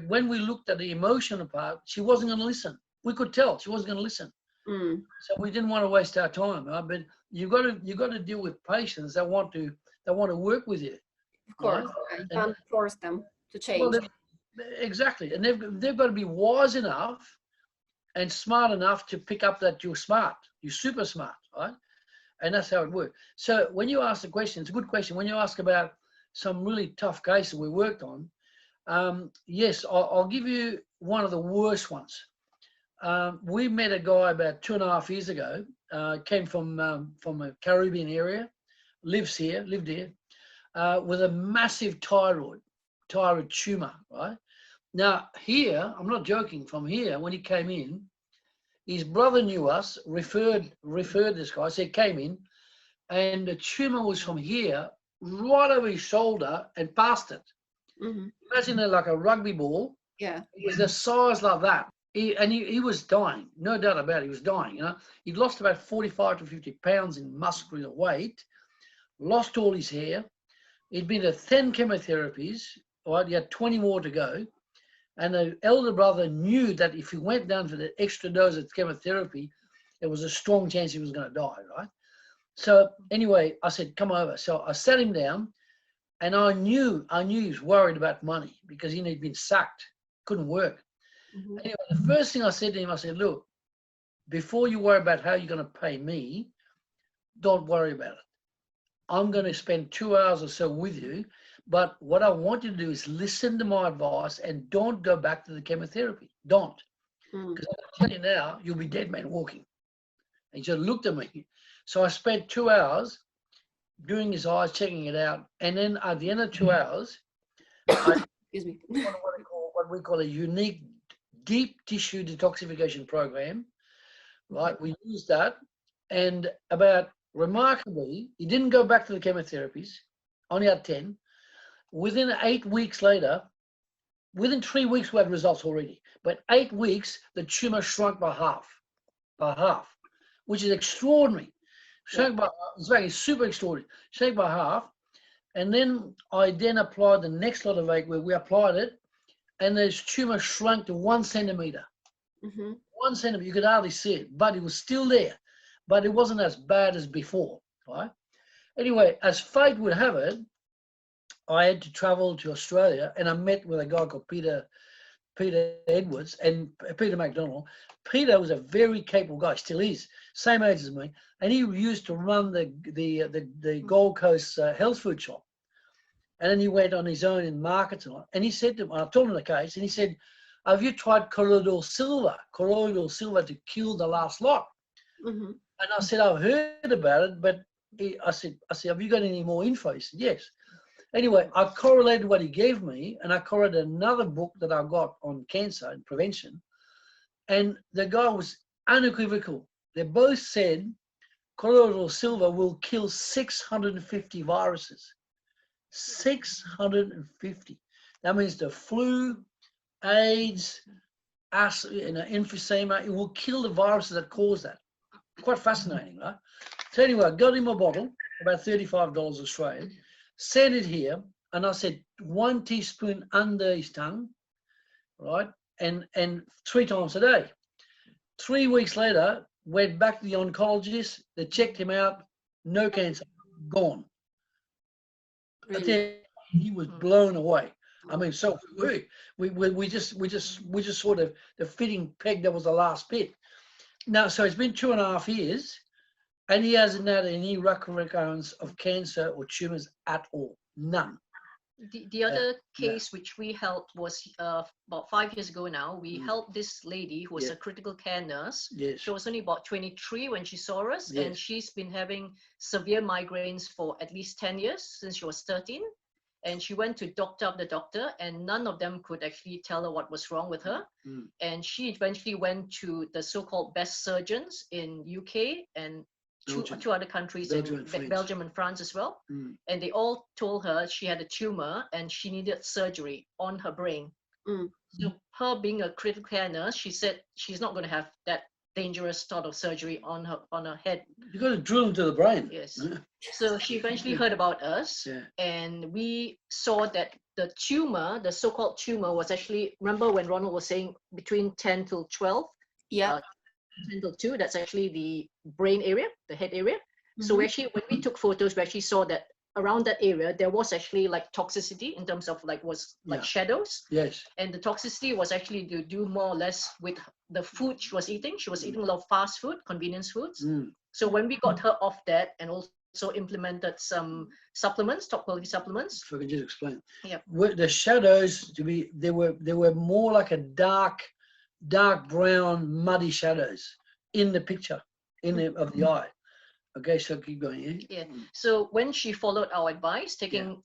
when we looked at the emotional part, she wasn't going to listen. We could tell she wasn't going to listen. So we didn't want to waste our time. Right? But you got to deal with patients that want to work with you. Of course, right? You can't force them to change. Well, exactly, and they've got to be wise enough and smart enough to pick up that you're smart, you're super smart, right? And that's how it works. So when you ask the question, it's a good question. When you ask about some really tough cases we worked on, yes, I'll give you one of the worst ones. We met a guy about 2.5 years ago. Came from a Caribbean area, lived here, with a massive thyroid tumor, right? Now here, I'm not joking, from here, when he came in, his brother knew us, referred this guy, so he came in, and the tumor was from here, right over his shoulder and past it. Mm-hmm. Imagine it like a rugby ball. Yeah. It was the size like that. He was dying, no doubt about it, he was dying, you know. He'd lost about 45 to 50 pounds in muscular weight, lost all his hair. He'd been to 10 chemotherapies, right? He had 20 more to go. And the elder brother knew that if he went down for the extra dose of chemotherapy, there was a strong chance he was going to die, right? So anyway, I said, come over. So I sat him down, and I knew he was worried about money because he'd been sacked, couldn't work. Mm-hmm. Anyway, the first thing I said to him, I said, look, before you worry about how you're going to pay me, don't worry about it. I'm going to spend 2 hours or so with you, but what I want you to do is listen to my advice and don't go back to the chemotherapy. Don't. Because I tell you now, you'll be dead man walking. And he just looked at me. So I spent 2 hours doing his eyes, checking it out. And then at the end of 2 hours, I Excuse me. what we call a unique deep tissue detoxification program, right? We used that, and about remarkably, he didn't go back to the chemotherapies, only had 10. Within 8 weeks later, within 3 weeks, we had results already. But 8 weeks, the tumor shrunk by half, which is extraordinary. Shrunk by, it's very super extraordinary. Shrunk by half. And then I applied the next lot of 8 where we applied it, and the tumor shrunk to 1 centimeter. Mm-hmm. 1 centimeter, you could hardly see it, but it was still there. But it wasn't as bad as before, right? Anyway, as fate would have it, I had to travel to Australia, and I met with a guy called Peter Edwards and Peter McDonald. Peter was a very capable guy, still is, same age as me, and he used to run the Gold Coast health food shop. And then he went on his own in markets and he said to me, I told him the case, and he said, have you tried colloidal silver to kill the last lot? Mm-hmm. And I said, I've heard about it, but I said, have you got any more info? He said, yes. Anyway, I correlated what he gave me, and I correlated another book that I got on cancer and prevention. And the guy was unequivocal. They both said colloidal silver will kill 650 viruses. 650. That means the flu, AIDS, emphysema, it will kill the viruses that cause that. Quite fascinating, right? So anyway, I got him a bottle, about $35 Australian, sent it here, and I said 1 teaspoon under his tongue, right? And 3 times a day. 3 weeks later, went back to the oncologist, they checked him out, no cancer, gone. Really? He was blown away. I mean, so we just sort of the fitting peg that was the last bit. Now, so it's been 2.5 years, and he hasn't had any recurrence of cancer or tumors at all. None. The other case which we helped was about 5 years ago now. We helped this lady who was a critical care nurse. Yes. She was only about 23 when she saw us, Yes. and she's been having severe migraines for at least 10 years since she was 13. And she went to doctor after doctor, and none of them could actually tell her what was wrong with her. And she eventually went to the so-called best surgeons in UK and two other countries, Belgium and France as well. And they all told her she had a tumor and she needed surgery on her brain. So her being a critical care nurse, she said she's not going to have that dangerous sort of surgery on her head. You got to drill into the brain. Yes. So she eventually heard about us, and we saw that the tumor, the so-called tumor, was actually, remember when Ronald was saying between 10 till 12? Yeah. 10 till 2, that's actually the brain area, the head area. So we actually, when we took photos, we actually saw that around that area, there was actually like toxicity in terms of like shadows. Yes. And the toxicity was actually to do more or less with the food she was eating. She was eating a lot of fast food, convenience foods. So when we got her off that and also implemented some supplements, top quality supplements. If I could just explain. Yeah. The shadows they were more like a dark brown, muddy shadows in the picture of the eye. Okay, so keep going. Yeah. Yeah. So when she followed our advice, getting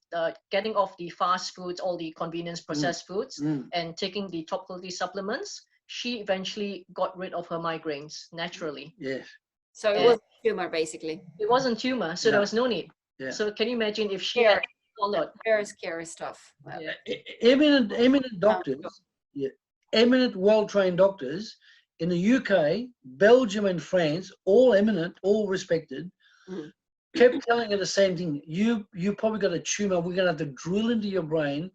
off the fast foods, all the convenience processed foods, and taking the top quality supplements, she eventually got rid of her migraines naturally. Yes. So it was tumor, basically. It wasn't tumor, so there was no need. Yeah. So can you imagine if she had followed? Very scary stuff. Yeah. Eminent doctors, eminent, well-trained doctors in the UK, Belgium, and France, all eminent, all respected, kept telling her the same thing. You probably got a tumor. We're gonna have to drill into your brain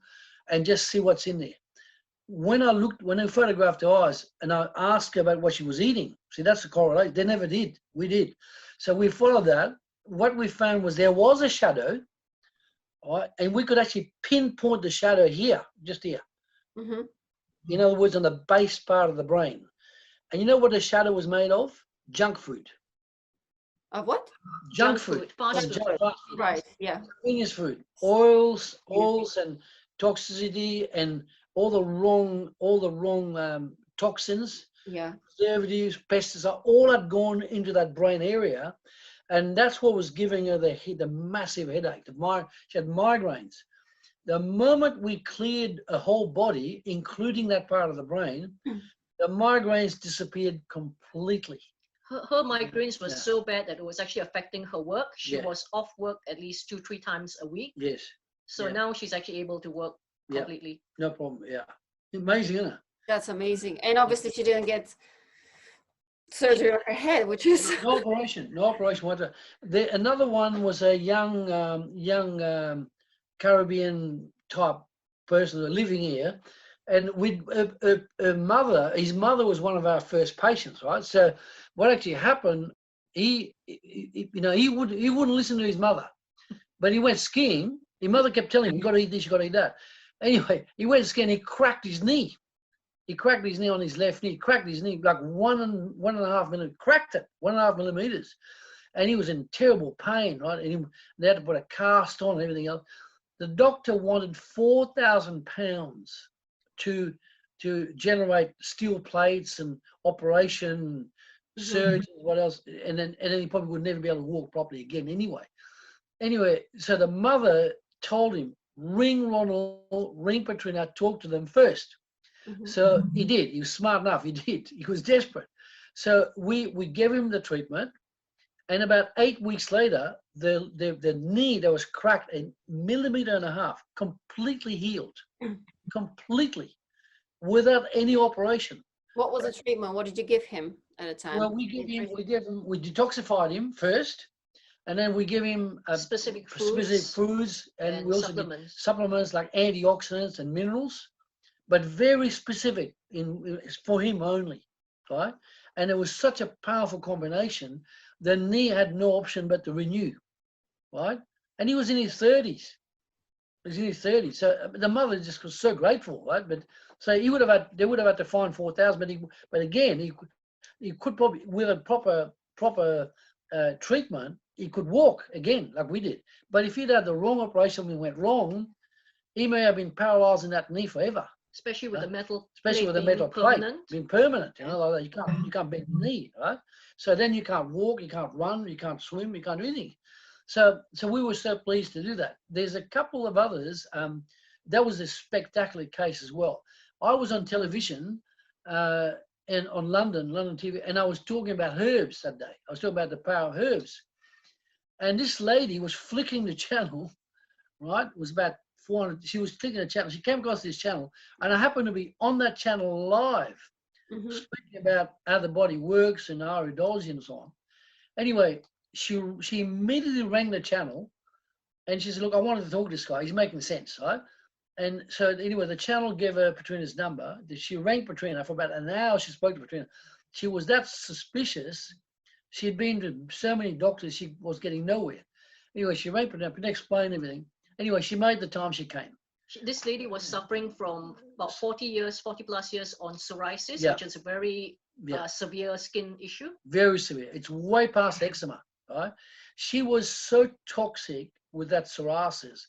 and just see what's in there. When I photographed her eyes and I asked her about what she was eating, see, that's the correlation. They never did. We did. So we followed that. What we found was there was a shadow, right? And we could actually pinpoint the shadow here, just here. In other words, on the base part of the brain. And you know what the shadow was made of? Junk food. Of what? Junk food. Fast food. Right, yeah. Convenience food. Oils and toxicity and all the wrong toxins, preservatives, pesticides, all had gone into that brain area. And that's what was giving her the massive headache. She had migraines. The moment we cleared a whole body, including that part of the brain, the migraines disappeared completely. Her migraines were so bad that it was actually affecting her work. She was off work at least 2-3 times a week. Yes. So now she's actually able to work completely. No problem. Yeah. Amazing, isn't it? That's amazing. And obviously she didn't get surgery on her head, which is no operation whatsoever. Another one was a young Caribbean type person living here, and his mother was one of our first patients, right? So what actually happened, he wouldn't listen to his mother, but he went skiing. His mother kept telling him, "You got to eat this, you got to eat that." Anyway, he went skiing. He cracked his knee. He cracked his knee on his left knee. Cracked his knee like 1.5 minutes. Cracked it 1.5 millimeters, and he was in terrible pain, right? And they had to put a cast on and everything else. The doctor wanted £4,000 to generate steel plates and operation, surgery, what else, and then he probably would never be able to walk properly again anyway. So the mother told him, ring Ronald, ring Petrina, talk to them first. So he did. He was smart enough. He did. He was desperate. So we gave him the treatment, and about 8 weeks later, the knee that was cracked 1.5 millimeters completely healed, completely, without any operation. What was the treatment? What did you give him at the time? Well, we detoxified him first, and then we give him specific foods and we also supplements like antioxidants and minerals, but very specific for him only, right? And it was such a powerful combination. The knee had no option but to renew, right? And he was in his 30s. So the mother just was so grateful, right? But so they would have had to find 4,000, but again, he could probably, with a proper treatment, he could walk again like we did. But if he'd had the wrong operation and went wrong, he may have been paralyzed in that knee forever. Especially with the metal plate being permanent, like that. You can't bend the knee, right? So then you can't walk, you can't run, you can't swim, you can't do anything. So we were so pleased to do that. There's a couple of others. That was a spectacular case as well. I was on television and on London TV, and I was talking about herbs that day. I was talking about the power of herbs. And this lady was flicking the channel, right? It was about 400. She was clicking the channel. She came across this channel, and I happened to be on that channel live, speaking about how the body works and Iridology and so on. Anyway, she immediately rang the channel, and she said, "Look, I wanted to talk to this guy. He's making sense, right?" And so anyway, the channel gave her Petrina's number. She rang Petrina for about an hour. She spoke to Petrina. She was that suspicious. She had been to so many doctors. She was getting nowhere. Anyway, she rang Petrina. Petrina explained everything. Anyway, she made the time, she came. This lady was suffering from about 40 plus years on psoriasis, which is a very severe skin issue. Very severe. It's way past eczema, right? She was so toxic with that psoriasis.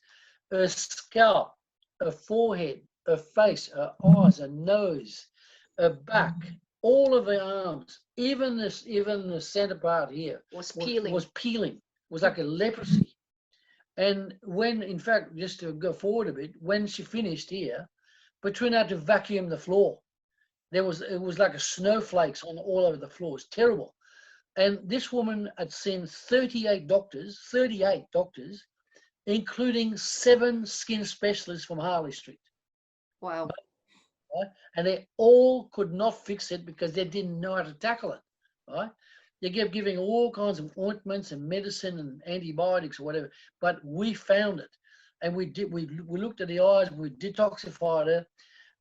Her scalp, her forehead, her face, her eyes, her nose, her back, all of her arms, even the center part here Was peeling. was peeling. It was like a leprosy. And when, in fact, just to go forward a bit, when she finished here, Petrina had to vacuum the floor. It was like a snowflakes on all over the floor. It's terrible. And this woman had seen 38 doctors, including 7 skin specialists from Harley Street. Wow. Right? And they all could not fix it because they didn't know how to tackle it. Right? They kept giving all kinds of ointments and medicine and antibiotics or whatever, but we found it. And we looked at the eyes, we detoxified her.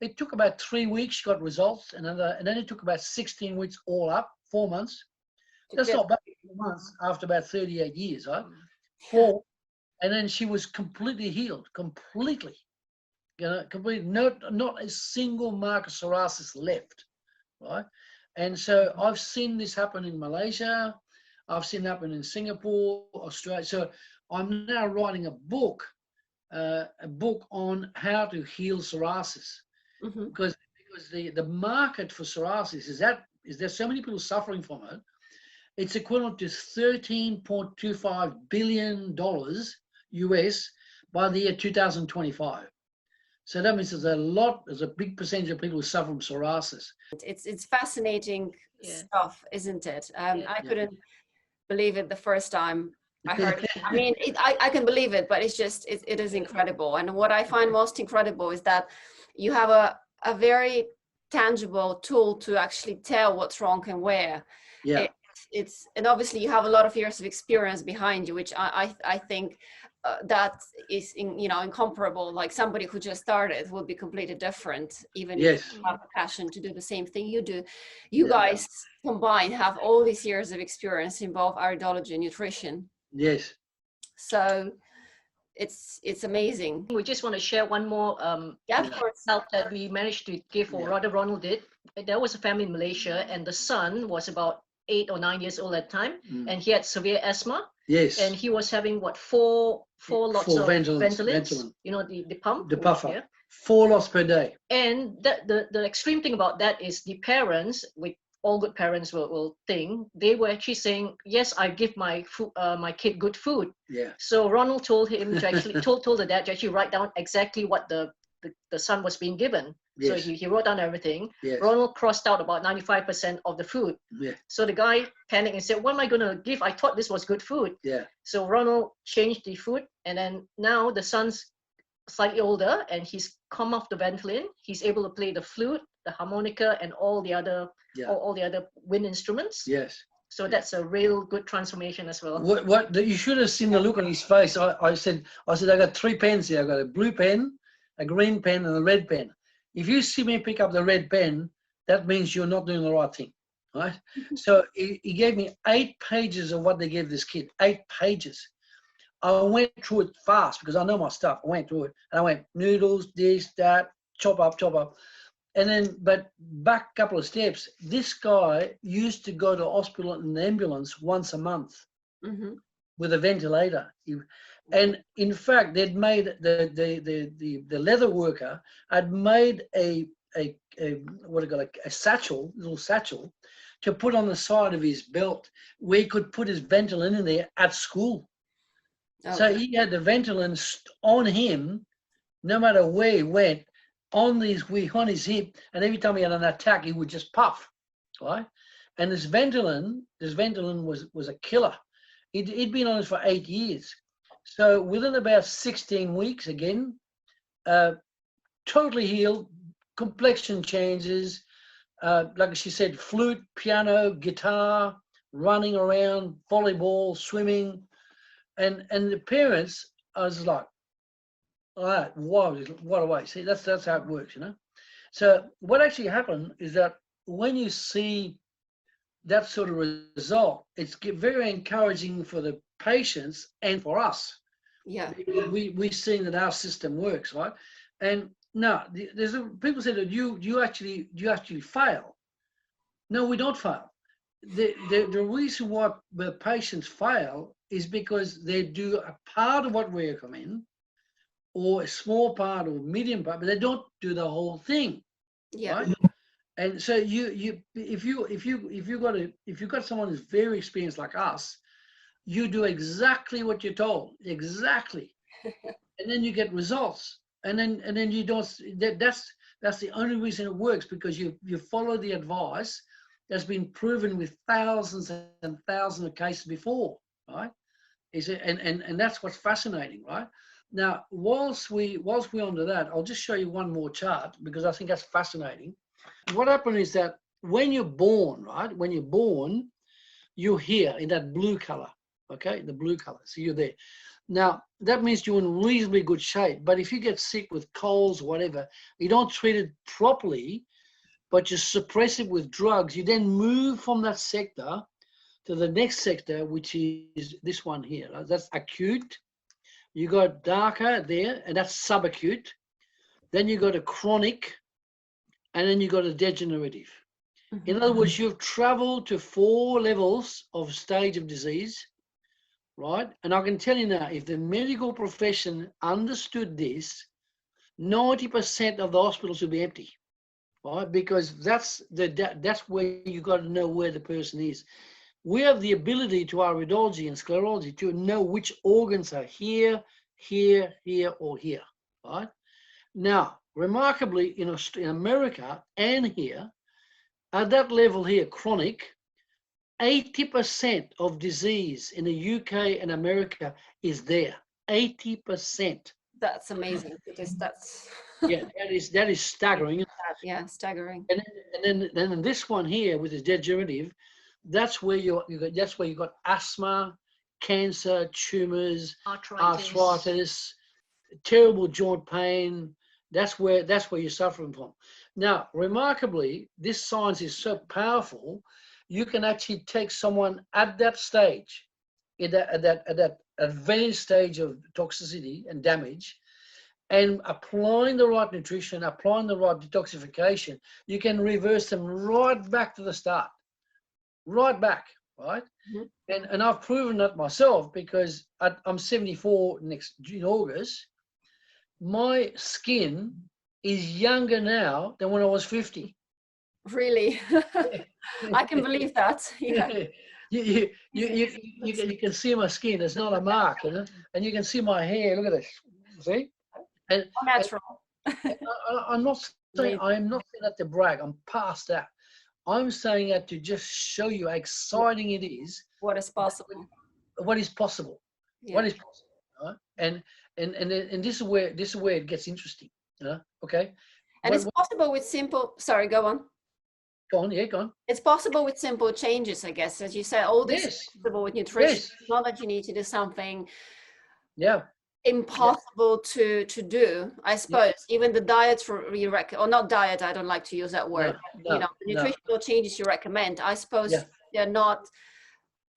It took about 3 weeks, she got results, and then it took about 16 weeks all up, 4 months. That's not bad, 4 months after about 38 years, right? 4, and then she was completely healed, completely. You know, completely, not a single mark of psoriasis left, right? And so I've seen this happen in Malaysia, I've seen it happen in Singapore, Australia. So I'm now writing a book on how to heal psoriasis, because the market for psoriasis is there so many people suffering from it. It's equivalent to $13.25 billion US by the year 2025. So that means there's a big percentage of people who suffer from psoriasis. It's fascinating stuff, isn't it? I couldn't believe it the first time I heard it. I mean, I can believe it, but it's just, it is incredible. And what I find most incredible is that you have a very tangible tool to actually tell what's wrong and where. Yeah. And obviously you have a lot of years of experience behind you, which I think that is incomparable. Like somebody who just started would be completely different, even if you have a passion to do the same thing you do. You guys combined have all these years of experience in both iridology and nutrition. Yes. So it's amazing. We just want to share one more of course, help that we managed to give, or rather Ronald did. There was a family in Malaysia, and the son was about 8 or 9 years old at the time, and he had severe asthma. Yes. And he was having what, four lots of Ventolins, you know, the pump, the puffer, 4 lots per day. And the extreme thing about that is the parents, with all good parents will think, they were actually saying, yes, I give my kid good food. Yeah. So Ronald told him to actually told the dad to actually write down exactly what the son was being given. Yes. So he wrote down everything. Yes. Ronald crossed out about 95% of the food. Yeah. So the guy panicked and said, what am I going to give? I thought this was good food. Yeah. So Ronald changed the food, and then now the son's slightly older and he's come off the Ventolin. He's able to play the flute, the harmonica, and all the other wind instruments. Yes. So that's a real good transformation as well. You should have seen the look on his face. I said I got 3 pens here. I got a blue pen, a green pen, and a red pen. If you see me pick up the red pen, that means you're not doing the right thing, right? So he gave me 8 pages of what they gave this kid, 8 pages. I went through it fast because I know my stuff. I went through it and I went noodles, this, that, chop up. And then, but back a couple of steps, this guy used to go to hospital in an ambulance once a month with a ventilator. And in fact, they'd made the leather worker had made a satchel, little satchel, to put on the side of his belt where he could put his Ventolin in there at school. Okay. So he had the Ventolin on him, no matter where he went, on his hip, and every time he had an attack, he would just puff, right? And this Ventolin was a killer. He'd been on it for 8 years. So within about 16 weeks, again, totally healed, complexion changes, like she said, flute, piano, guitar, running around, volleyball, swimming, and the parents, I was like, all right, what a way. See, that's how it works, you know. So what actually happened is that when you see that sort of result, it's very encouraging for the patients and for us. Yeah, we're seeing that our system works, right? And no, people say that you actually fail. No, we don't fail. The reason why the patients fail is because they do a part of what we recommend, or a small part or medium part, but they don't do the whole thing. Yeah. Right? And so if you've got someone who's very experienced like us, you do exactly what you're told, exactly, and then you get results. And then you don't. That's the only reason it works, because you follow the advice that's been proven with thousands and thousands of cases before, right? Is it? And that's what's fascinating, right? Now, whilst we're onto that, I'll just show you one more chart, because I think that's fascinating. What happened is that when you're born, right? When you're born, you're here in that blue color, okay? The blue color, so you're there. Now, that means you're in reasonably good shape, but if you get sick with colds, whatever, you don't treat it properly, but you suppress it with drugs, you then move from that sector to the next sector, which is this one here. Right? That's acute. You got darker there, and that's subacute. Then you got a chronic, and then you got a degenerative. In other words, you've traveled to 4 levels of stage of disease, right? And I can tell you now, if the medical profession understood this, 90% of the hospitals would be empty, right? Because that's where you got to know where the person is. We have the ability to iridology and sclerology to know which organs are here, here, here, or here, right? Now, remarkably, in America and here, at that level here, chronic, 80% of disease in the UK and America is there. 80%. That's amazing, because that's Yeah, that is staggering. yeah, staggering. And then this one here with this degenerative, that's where you got asthma, cancer, tumors, arthritis, terrible joint pain. That's where you're suffering from. Now, remarkably, this science is so powerful. You can actually take someone at that stage, at that advanced stage of toxicity and damage, and applying the right nutrition, applying the right detoxification, you can reverse them right back to the start, right back, right? And I've proven that myself, because I'm 74 next August. My skin is younger now than when I was 50. Really? I can believe that. Yeah. You can see my skin. It's not a mark, you know? And you can see my hair. Look at this. See? And Natural. I'm not saying that to brag. I'm past that. I'm saying that to just show you how exciting it is. What is possible? What is possible? Yeah. What is possible? Right? And this is where it gets interesting. Okay. And it's possible with simple. Sorry, go on. Go on. Yeah, go on. It's possible with simple changes, I guess, as you said. All this is possible with nutrition. Yes. It's not that you need to do something. Yeah. Impossible to do, I suppose. Even the diets you recommend, or not diet, I don't like to use that word. No, the nutritional changes you recommend, I suppose they're not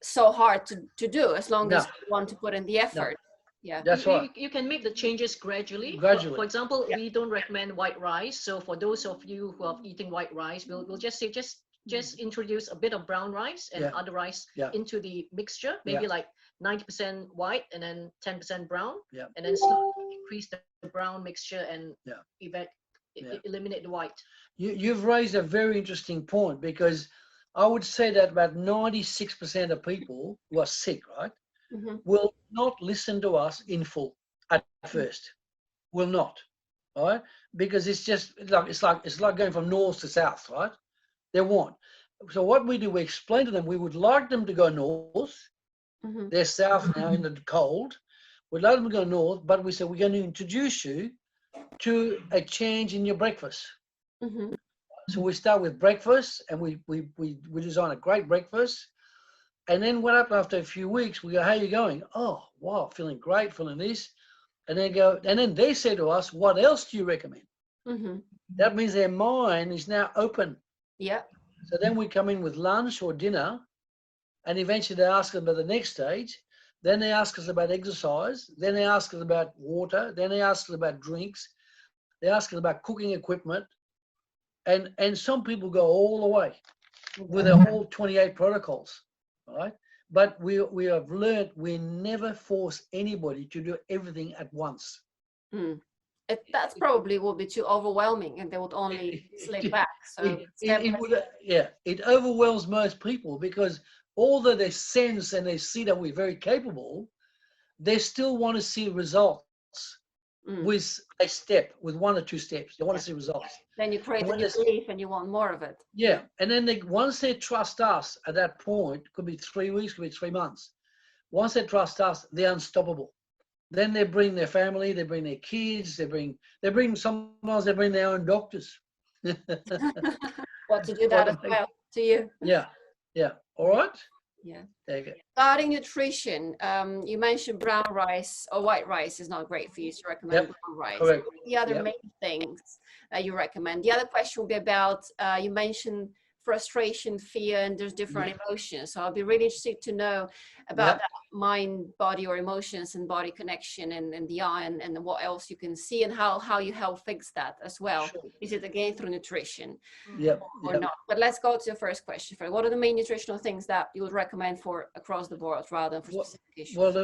so hard to do, as long as you want to put in the effort. Yeah, that's right. You can make the changes gradually. For example, we don't recommend white rice. So for those of you who are eating white rice, we'll just say just introduce a bit of brown rice and other rice into the mixture, maybe like 90% white and then 10% brown, and then slowly increase the brown mixture and eliminate the white. You've raised a very interesting point, because I would say that about 96% of people who are sick, right, will not listen to us in full at first. Will not, right? Because it's just it's like going from north to south, right? They won't. So what we do, we explain to them, we would like them to go north. They're south now in the cold. We'd like them to go north, but we say we're going to introduce you to a change in your breakfast. So we start with breakfast, and we design a great breakfast. And then what happened after a few weeks, we go, how are you going? Oh, wow, feeling great, feeling this. And then they say to us, what else do you recommend? That means their mind is now open. Yeah. So then we come in with lunch or dinner, and eventually they ask us about the next stage. Then they ask us about exercise. Then they ask us about water. Then they ask us about drinks. They ask us about cooking equipment. And some people go all the way with their whole 28 protocols, right? But we have learned we never force anybody to do everything at once. That's probably would be too overwhelming, and they would only slip back. So it overwhelms most people, because although they sense and they see that we're very capable, they still want to see results with a step, with 1 or 2 steps. They want to see results. Then you create a new belief and you want more of it. Yeah. And then once they trust us at that point, could be 3 weeks, could be 3 months. Once they trust us, they're unstoppable. Then they bring their family, they bring their kids, sometimes they bring their own doctors. What to do that as well to you. Yeah. All right. Yeah. There you go. Regarding nutrition, you mentioned brown rice or white rice is not great for you, so you recommend brown rice. Correct. What are the other main things that you recommend? The other question will be about, you mentioned frustration, fear, and there's different emotions. So I'll be really interested to know about that mind, body, or emotions and body connection, and the eye, and what else you can see, and how you help fix that as well. Sure. Is it again through nutrition or not? But let's go to the first question first. What are the main nutritional things that you would recommend for across the world rather than for specific issues? Well,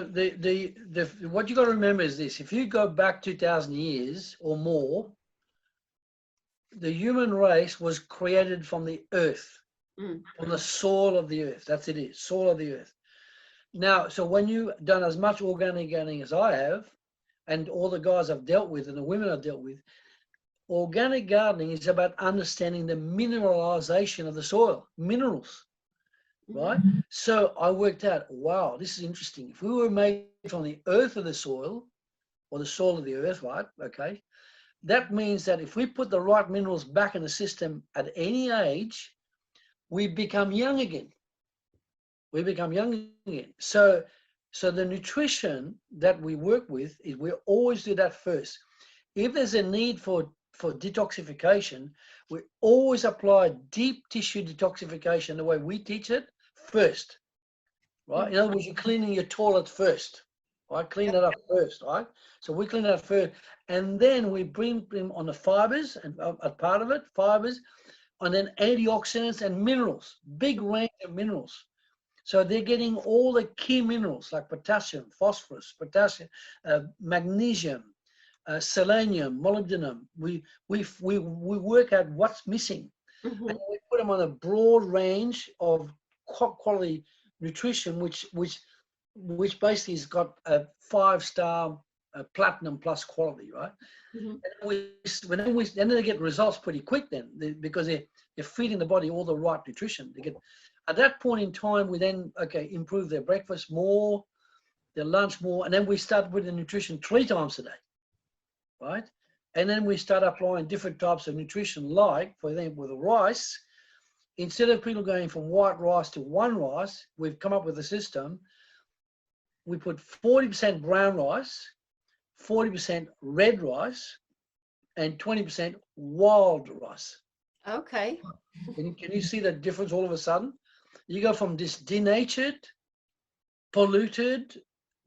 what you got to remember is this: if you go back 2,000 years or more, the human race was created from the earth, from the soil of the earth. That's it, soil of the earth. Now, so when you've done as much organic gardening as I have, and all the guys I've dealt with and the women I've dealt with, organic gardening is about understanding the mineralization of the soil, minerals, right? So I worked out, wow, this is interesting. If we were made from the earth of the soil, or the soil of the earth, right? Okay. That means that if we put the right minerals back in the system at any age, we become young again. We become young again. So the nutrition that we work with is we always do that first. If there's a need for detoxification, we always apply deep tissue detoxification the way we teach it first, right? In other words, you're cleaning your toilet first, right? Clean it up first, right? So we clean it up first, and then we bring them on the fibers, and a part of it, fibers, and then antioxidants and minerals, big range of minerals. So they're getting all the key minerals like potassium, phosphorus, magnesium, selenium, molybdenum. We work out what's missing, and we put them on a broad range of quality nutrition, which basically has got a 5-star platinum plus quality, right? And then they get results pretty quick because they're feeding the body all the right nutrition. They get, at that point in time, we then improve their breakfast more, their lunch more, and then we start with the nutrition 3 times a day, right? And then we start applying different types of nutrition, like for them with the rice. Instead of people going from white rice to one rice, we've come up with a system. We put 40% brown rice, 40% red rice, and 20% wild rice. Okay. Can you see the difference all of a sudden? You go from this denatured, polluted,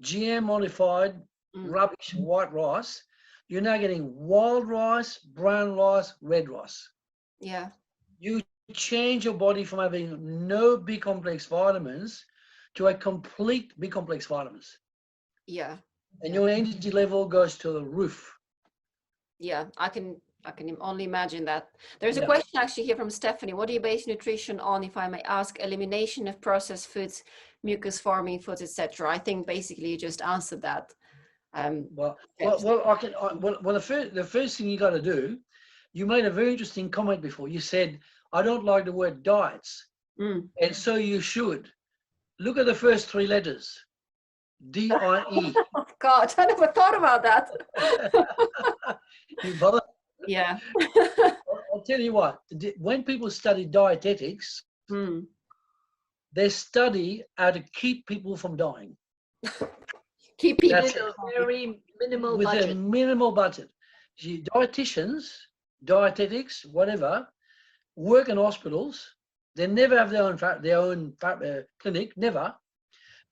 GM modified, rubbish white rice. You're now getting wild rice, brown rice, red rice. Yeah. You change your body from having no B complex vitamins to a complete B complex vitamins. Yeah. And your energy level goes to the roof. Yeah, I can only imagine that. There's a question actually here from Stephanie. What do you base nutrition on, if I may ask? Elimination of processed foods, mucus forming foods, etc. I think basically you just answered that. The first thing you got to do, you made a very interesting comment before. You said, I don't like the word diets. And so you should. Look at the first 3 letters. D-I-E. Oh God, I never thought about that. You bother? Yeah. I'll tell you what, when people study dietetics, they study how to keep people from dying. Keep people with a very minimal budget. With a minimal budget. Dietitians, dietetics, whatever, work in hospitals. They never have their own clinic, never.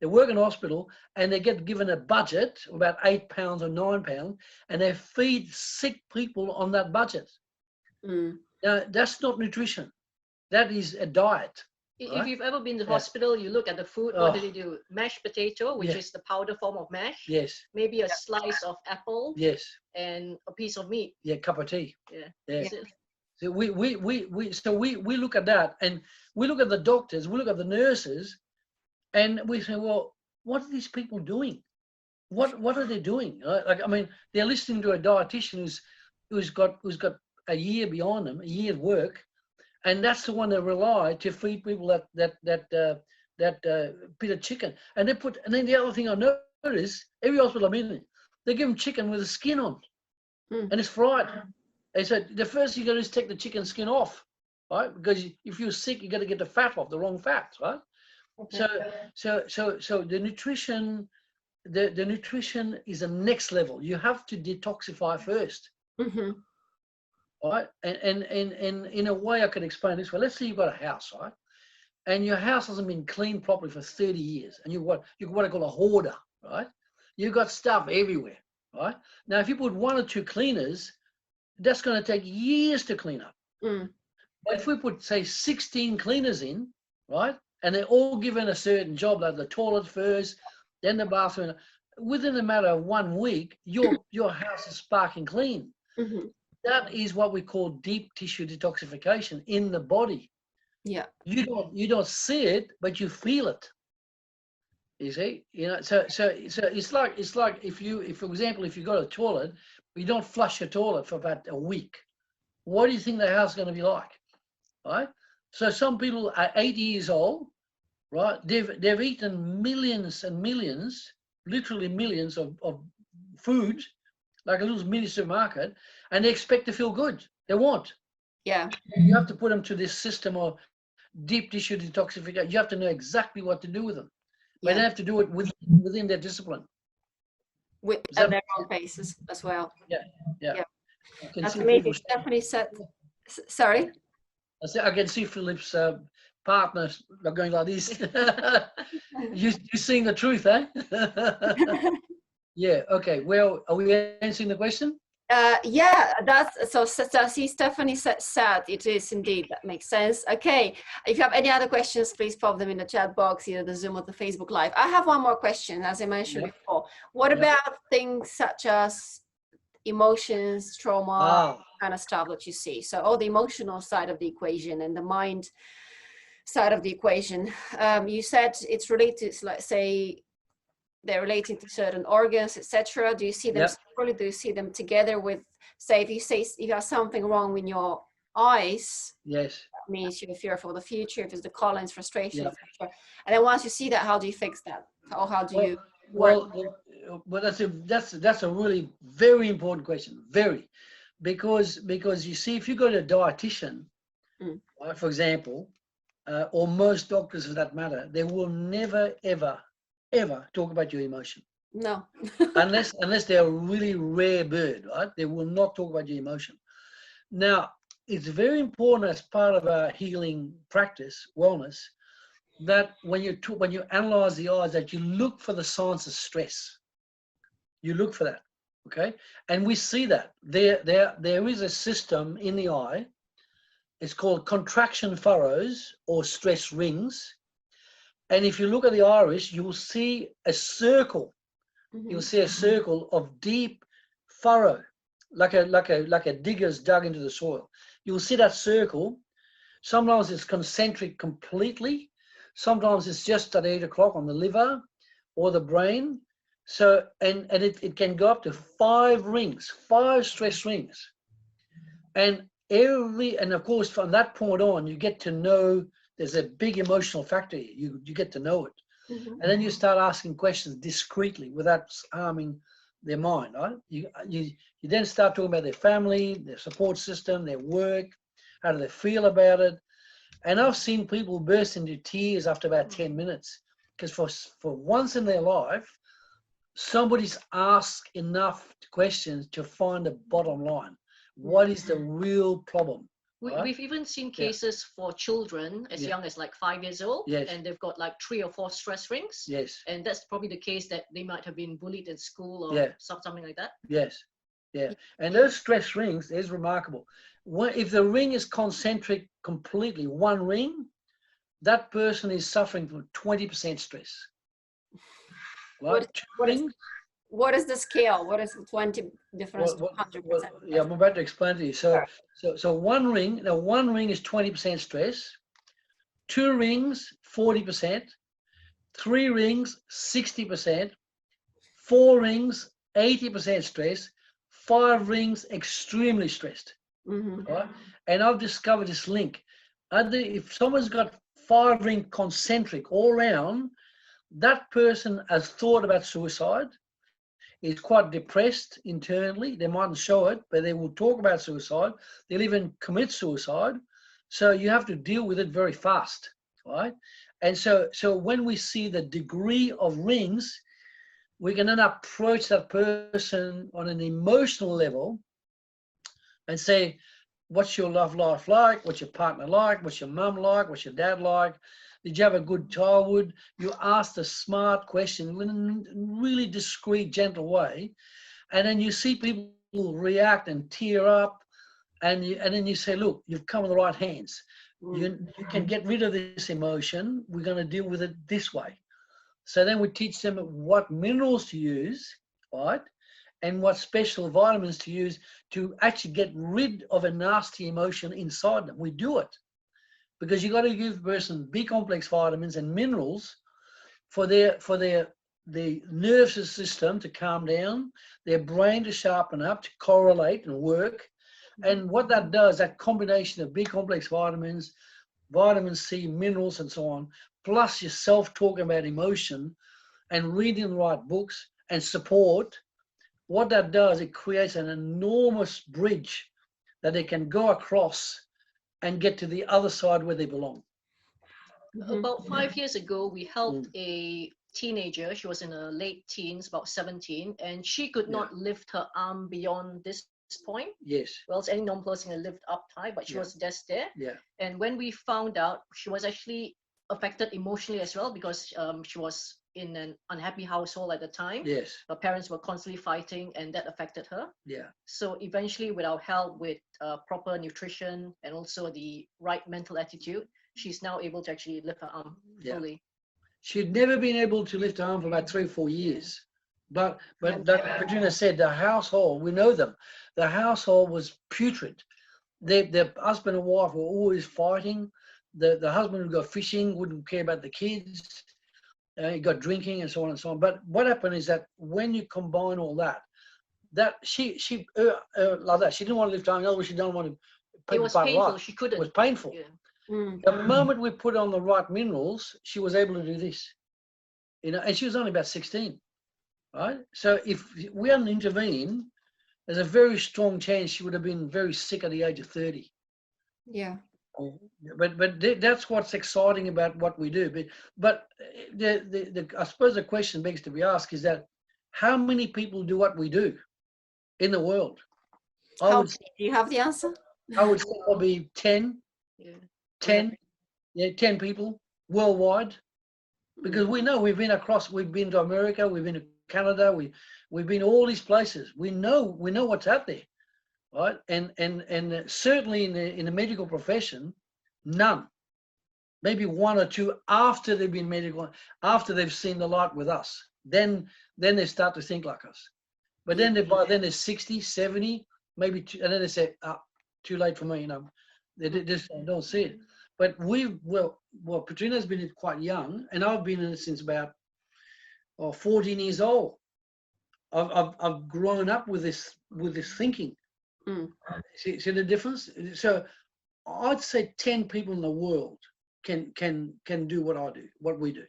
They work in hospital and they get given a budget, about £8 or £9, and they feed sick people on that budget. Now, that's not nutrition. That is a diet. If you've ever been to the Yeah. hospital, you look at the food, what do they do? Mashed potato, which Yeah. is the powder form of mash. Yes. Maybe a slice of apple Yes. and a piece of meat. Yeah. Cup of tea. Yeah. Yeah. That's it. So we look at that, and we look at the doctors, we look at the nurses, and we say, well, what are these people doing? What are they doing? Like, I mean, they're listening to a dietitian who's got a year behind them, a year's work, and that's the one they rely to feed people that bit of chicken. And then the other thing I notice, every hospital I'm in, they give them chicken with the skin on, and it's fried. And so the first thing you got to do is take the chicken skin off, right? Because if you're sick, you got to get the fat off, the wrong fats, right? Okay. So the nutrition. The nutrition is the next level. You have to detoxify first, right? And in a way, I can explain this. Well, let's say you've got a house, right? And your house hasn't been cleaned properly for 30 years, and you're what I call a hoarder, right? You've got stuff everywhere, right? Now, if you put 1 or 2 cleaners, that's going to take years to clean up. But if we put, say, 16 cleaners in, right, and they're all given a certain job, like the toilet first, then the bathroom, within a matter of 1 week, your house is sparking clean. That is what we call deep tissue detoxification in the body. Yeah. You don't see it, but you feel it. You see, so it's like if for example, if you go to the toilet, you don't flush your toilet for about a week. What do you think the house is going to be like, right? So some people are 80 years old, right? They've eaten millions and millions, literally millions of food, like a little mini supermarket, and they expect to feel good. They won't. Yeah. You have to put them to this system of deep tissue detoxification. You have to know exactly what to do with them. But they have to do it within their discipline. At their own paces as well. Yeah. That's amazing. Stephanie said, sorry? I can see Philip's partners are going like this. You're seeing the truth, eh? Yeah, okay. Well, are we answering the question? Yeah, that's so. See, Stephanie said it is indeed. That makes sense. Okay, if you have any other questions, please pop them in the chat box, either the Zoom or the Facebook Live. I have one more question, as I mentioned before. What about things such as emotions, trauma, kind of stuff that you see? So all the emotional side of the equation and the mind side of the equation. You said it's related to, let's say, they're relating to certain organs, etc. Do you see them separately? Do you see them together with, say, if you have something wrong with your eyes? Yes. That means you fear for the future. If it's the colons, frustration, etc. And then once you see that, how do you fix that? Or how do you work? Well, that's a really very important question. Very, because you see, if you go to a dietitian, right, for example, or most doctors for that matter, they will never ever talk about your emotion. No. unless they're a really rare bird, right? They will not talk about your emotion. Now, it's very important as part of our healing practice, wellness, that when you analyze the eyes, that you look for the signs of stress. You look for that, okay? And we see that there is a system in the eye. It's called contraction furrows or stress rings. And if you look at the iris, you will see a circle. You'll see a circle of deep furrow, like a digger's dug into the soil. You'll see that circle. Sometimes it's concentric completely. Sometimes it's just at 8 o'clock on the liver or the brain. So, and it can go up to 5 rings, 5 stress rings. And of course, from that point on, you get to know there's a big emotional factor. You get to know it. And then you start asking questions discreetly without harming their mind, right? You then start talking about their family, their support system, their work, how do they feel about it. And I've seen people burst into tears after about 10 minutes because for once in their life, somebody's asked enough questions to find the bottom line. What is the real problem? We've even seen cases for children as young as like 5 years old, and they've got like 3 or 4 stress rings. Yes. And that's probably the case that they might have been bullied in school or something like that. Yes. Yeah. And those stress rings is remarkable. If the ring is concentric completely, one ring, that person is suffering from 20% stress. Right? What is the scale? What is the 20 difference to 100%? Yeah, I'm about to explain to you. So one ring, now one ring is 20% stress, 2 rings, 40%, 3 rings, 60%, 4 rings, 80% stress, 5 rings, extremely stressed. Right? And I've discovered this link. If someone's got 5 ring concentric all around, that person has thought about suicide, is quite depressed internally. They mightn't show it, but they will talk about suicide. They'll even commit suicide. So you have to deal with it very fast, right? And so when we see the degree of rings, we can then approach that person on an emotional level and say, what's your love life like? What's your partner like? What's your mum like? What's your dad like? Did you have a good childhood? You ask a smart question in a really discreet, gentle way. And then you see people react and tear up. And then you say, look, you've come in the right hands. You can get rid of this emotion. We're going to deal with it this way. So then we teach them what minerals to use, right? And what special vitamins to use to actually get rid of a nasty emotion inside them. We do it because you got to give the person B complex vitamins and minerals for the nervous system to calm down, their brain to sharpen up, to correlate and work. And what that does, that combination of B complex vitamins, vitamin C, minerals, and so on, plus yourself talking about emotion and reading the right books and support, what that does, it creates an enormous bridge that they can go across and get to the other side where they belong. About 5 years ago, we helped a teenager. She was in her late teens, about 17, and she could not lift her arm beyond this point. Yes. Well, any normal person can lift up high, but she was just there. Yeah. And when we found out, she was actually affected emotionally as well because she was in an unhappy household at the time. Yes. Her parents were constantly fighting, and that affected her. Yeah. So eventually, with our help with proper nutrition and also the right mental attitude, she's now able to actually lift her arm fully. She'd never been able to lift her arm for about 3 or 4 years. But that Petrina said, the household, we know them, the household was putrid. The husband and wife were always fighting. The husband would go fishing, wouldn't care about the kids. He got drinking and so on and so on. But what happened is that when you combine all that she like that, she didn't want to lift her arm. In other words, she didn't want to. It was painful. She couldn't. It was painful. Yeah. The moment we put on the right minerals, she was able to do this. And she was only about 16, right? So if we hadn't intervened, there's a very strong chance she would have been very sick at the age of 30. Yeah. But that's what's exciting about what we do. But I suppose the question begs to be asked is that how many people do what we do in the world? Do you have the answer? I would say probably 10. Yeah. 10, 10 people worldwide, because we know we've been to America, we've been to Canada, we've been to all these places. We know what's out there, right? And certainly in the medical profession, none, maybe 1 or 2 after they've been medical, after they've seen the light with us, then they start to think like us. But then by then they're 60, 70, maybe, and then they say, too late for me, They just don't see it. But Petrina's been quite young, and I've been in it since about 14 years old. I've grown up with this thinking. See the difference? So I'd say 10 people in the world can do what I do, what we do.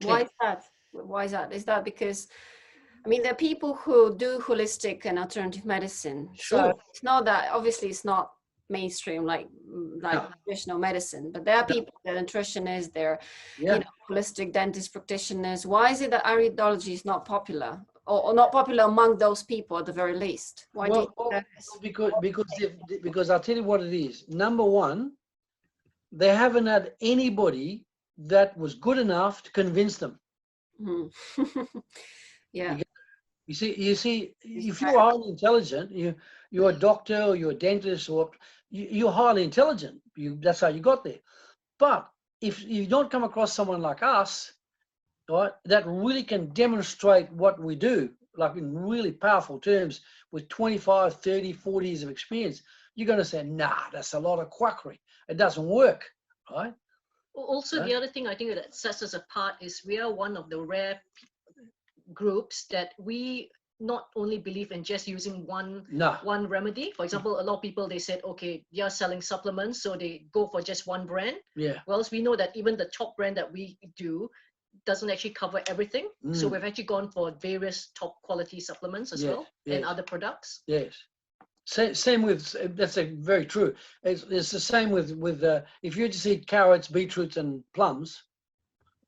10. Why is that? Why is that? Is that because, I mean, there are people who do holistic and alternative medicine. Sure. So it's not that, obviously it's not mainstream like traditional medicine, but there are people, they're nutritionists, they're holistic dentist practitioners. Why is it that iridology is not popular, or not popular among those people at the very least? Why do you think that is? Because I'll tell you what it is. Number one, they haven't had anybody that was good enough to convince them. Yeah. You see, if you're highly intelligent, you're a doctor or you're a dentist or you're highly intelligent. That's how you got there. But if you don't come across someone like us, right, that really can demonstrate what we do, like in really powerful terms, with 25, 30, 40 years of experience, you're going to say, nah, that's a lot of quackery. It doesn't work, right? Also, the other thing I think that sets us apart is we are one of the rare groups that we not only believe in just using one remedy. For example, a lot of people, they said, okay, they are selling supplements, so they go for just one brand. Yeah. Well, we know that even the top brand that we do doesn't actually cover everything. So we've actually gone for various top quality supplements as well, and other products. Yes. Same with, that's very true. It's the same with if you just eat carrots, beetroots, and plums,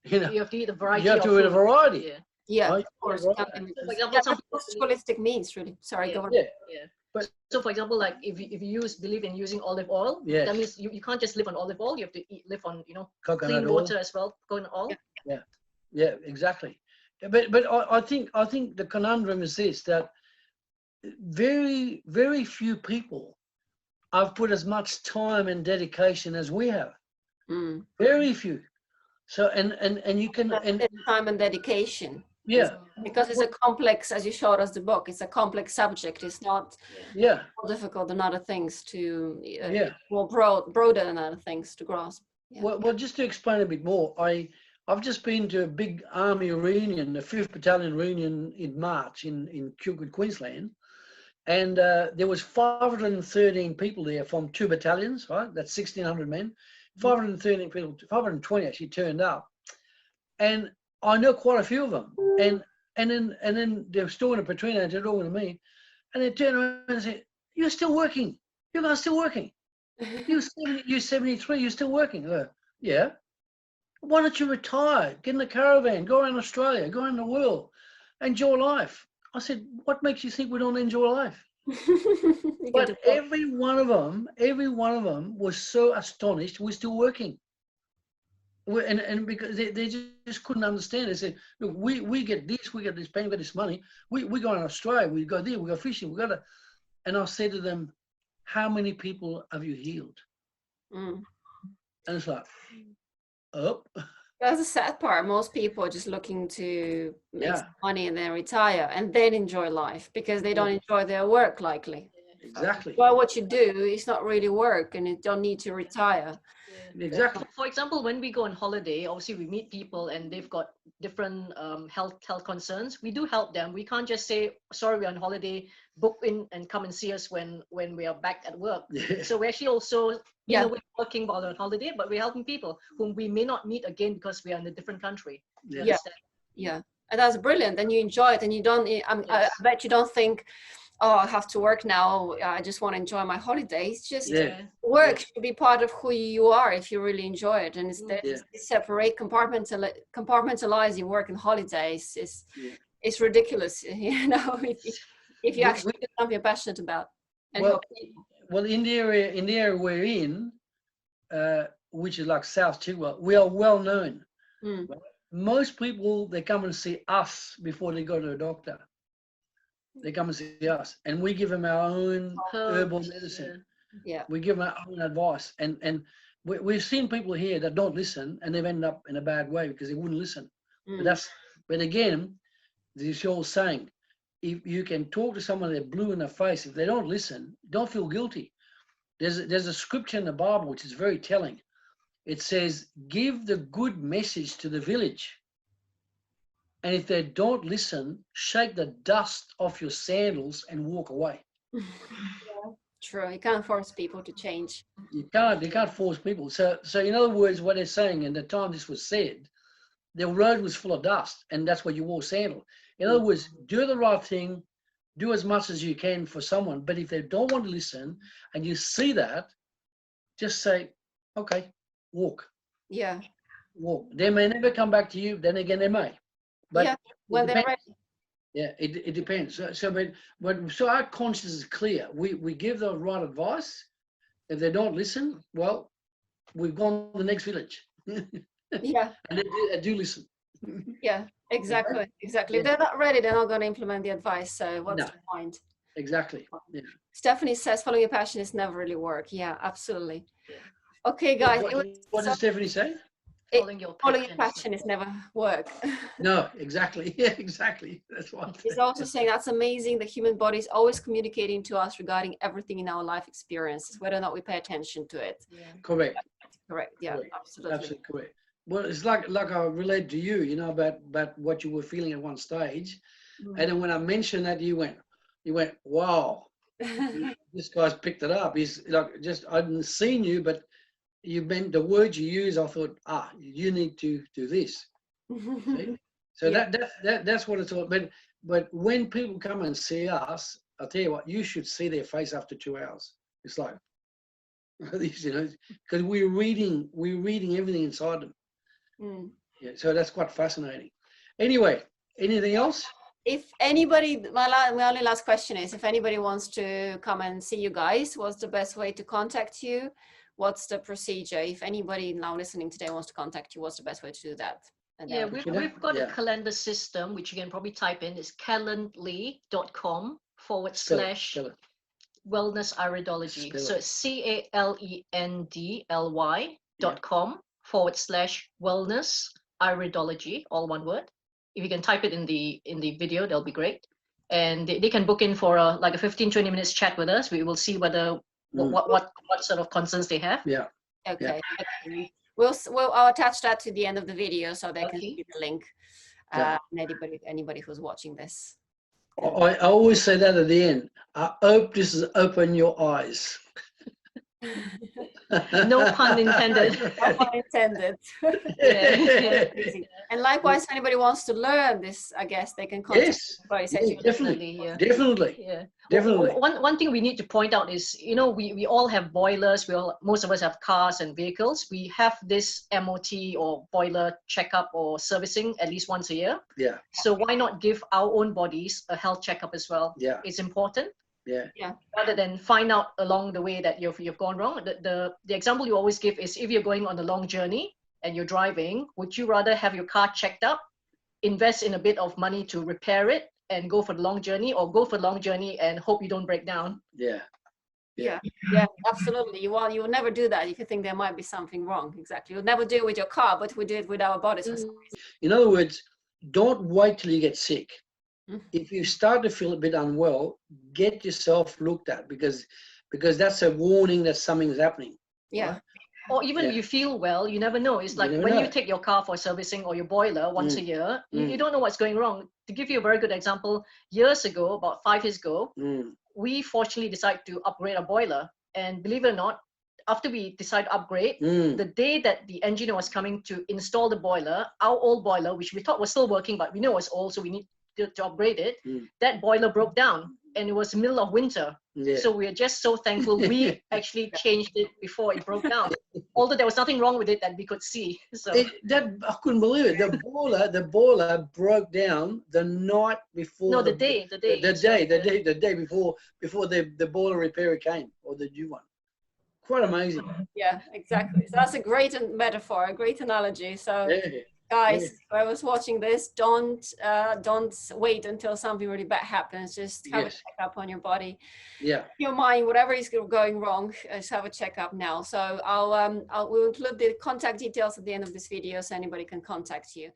you know, you have to eat a variety. You have to eat a variety. Yeah, right? of course. So, for example, some holistic means really. Sorry, go on. Yeah. But so, for example, like if you believe in using olive oil, that means you can't just live on olive oil. You have to live on coconut clean oil. water as well, coconut oil. Yeah, exactly. But I think the conundrum is this, that very, very few people have put as much time and dedication as we have. Very few. So and you can time and dedication. Yeah. Because it's a complex, as you showed us the book, it's a complex subject. It's not more difficult than other things to more broader than other things to grasp. Well, just to explain a bit more, I've just been to a big army reunion, the 5th Battalion reunion in March in Kilgood, Queensland, and there was 513 people there from 2 battalions, right? That's 1,600 men. 513 people, 520 actually turned up, and I know quite a few of them. And then they were talking to Petrina and they're talking to me, and they turned around and said, "You're still working? You guys still working? You're 73. You're still working?" Yeah. Why don't you retire? Get in the caravan, go around Australia, go around the world, enjoy life. I said, "What makes you think we don't enjoy life?" But every one of them was so astonished we're still working. And because they just couldn't understand. They said, "Look, we get this paying for this money. We go in Australia, we go there, we go fishing, we got to." And I said to them, "How many people have you healed?" And it's like, oh. That's the sad part. Most people are just looking to make some money and then retire and then enjoy life because they don't enjoy their work likely. Exactly. Well, what you do is not really work and you don't need to retire. Exactly. For example, when we go on holiday, obviously we meet people and they've got different health concerns. We do help them. We can't just say, "Sorry, we're on holiday, book in and come and see us when we are back at work." So we actually also, we're working while on holiday, but we're helping people whom we may not meet again because we are in a different country. Yeah. And that's brilliant. And you enjoy it and you don't, I bet you don't think, "Oh, I have to work now. I just want to enjoy my holidays." Just work should be part of who you are if you really enjoy it. And it's separate, compartmentalize your work and holidays is ridiculous. If you actually do something you're passionate about. Well, in the area we're in, which is like South Chigwell, we are well known. Most people, they come and see us before they go to a doctor. They come and see us, and we give them our own herbal medicine. We give them our own advice, and we've seen people here that don't listen, and they've ended up in a bad way because they wouldn't listen. But again, this old saying: if you can talk to someone they're blue in the face, if they don't listen, don't feel guilty. There's a scripture in the Bible which is very telling. It says, "Give the good message to the village. And if they don't listen, shake the dust off your sandals and walk away." True. You can't force people to change. You can't force people. So in other words, what they're saying, in the time this was said, the road was full of dust, and that's why you wore sandals. In other words, do the right thing, do as much as you can for someone. But if they don't want to listen, and you see that, just say, "Okay, walk." Walk. They may never come back to you. Then again, they may. But when they're ready. Yeah, it depends. So our conscience is clear. We give the right advice. If they don't listen, well, we've gone to the next village. And they do listen. Exactly. If they're not ready, they're not going to implement the advice. So what's the point? Exactly. Stephanie says following your passion is never really work. Yeah, absolutely. Okay, guys. What does Stephanie say? Following your Following passion. passion is never work. No, exactly. Yeah, exactly. That's right. He's also saying that's amazing. The human body is always communicating to us regarding everything in our life experiences, whether or not we pay attention to it. Yeah. Correct. Correct. Yeah, Correct. absolutely. Absolutely correct. Well, it's like I related to you, you know, about what you were feeling at one stage, and then when I mentioned that, you went, wow, this guy's picked it up. He's like, just I hadn't seen you, but you meant the words you use. I thought, you need to do this. See? So Yeah. that's what it's all. But when people come and see us, I'll tell you what, you should see their face after 2 hours. It's like, you know, because we're reading everything inside them. Yeah, so that's quite fascinating. Anyway, anything else? If anybody, my only last question is, if anybody wants to come and see you guys, what's the best way to contact you? What's the procedure? If anybody now listening today wants to contact you, what's the best way to do that? And Yeah, we've got a calendar system, which you can probably type in. It's calendly.com / wellness iridology. So it's CALENDLY.com / wellness iridology, all one word. If you can type it in the video, that'll be great. And they can book in for like a 15-20 minutes chat with us. We will see whether what sort of concerns they have. Yeah. Okay. Yeah. I'll attach that to the end of the video so they can see the link. And anybody who's watching this. I always say that at the end. I hope this has opened your eyes. No pun intended. No pun intended. Yeah. And likewise, if anybody wants to learn this, I guess they can contact you. Definitely. Yeah. Definitely. One thing we need to point out is, you know, we all have boilers. Most of us have cars and vehicles. We have this MOT or boiler checkup or servicing at least once a year. Yeah. So why not give our own bodies a health checkup as well? Yeah. It's important. Yeah. Rather than find out along the way that you've gone wrong. The example you always give is, if you're going on a long journey and you're driving, would you rather have your car checked up, invest in a bit of money to repair it, and go for the long journey, or go for the long journey and hope you don't break down? Yeah, absolutely. You will never do that if you think there might be something wrong. Exactly. You'll never do it with your car, but we do it with our bodies. In other words, don't wait till you get sick. If you start to feel a bit unwell, get yourself looked at, because that's a warning that something's happening. Yeah. Right? Or even you feel well, you never know. It's like when you take your car for servicing or your boiler once a year, you don't know what's going wrong. To give you a very good example, years ago, about 5 years ago, we fortunately decided to upgrade our boiler. And believe it or not, after we decided to upgrade, the day that the engineer was coming to install the boiler, our old boiler, which we thought was still working, but we know it was old, so we need to upgrade it, that boiler broke down, and it was the middle of winter. So we are just so thankful we actually changed it before it broke down, although there was nothing wrong with it that we could see. So I couldn't believe it. The boiler broke down the night before. No, the day before the boiler repairer came, or the new one. Quite amazing. Yeah, exactly. So that's a great metaphor, a great analogy. So guys, whoever's watching this, don't wait until something really bad happens. Just have a checkup on your body. Yeah. Your mind, whatever is going wrong, just have a checkup now. So we'll include the contact details at the end of this video so anybody can contact you.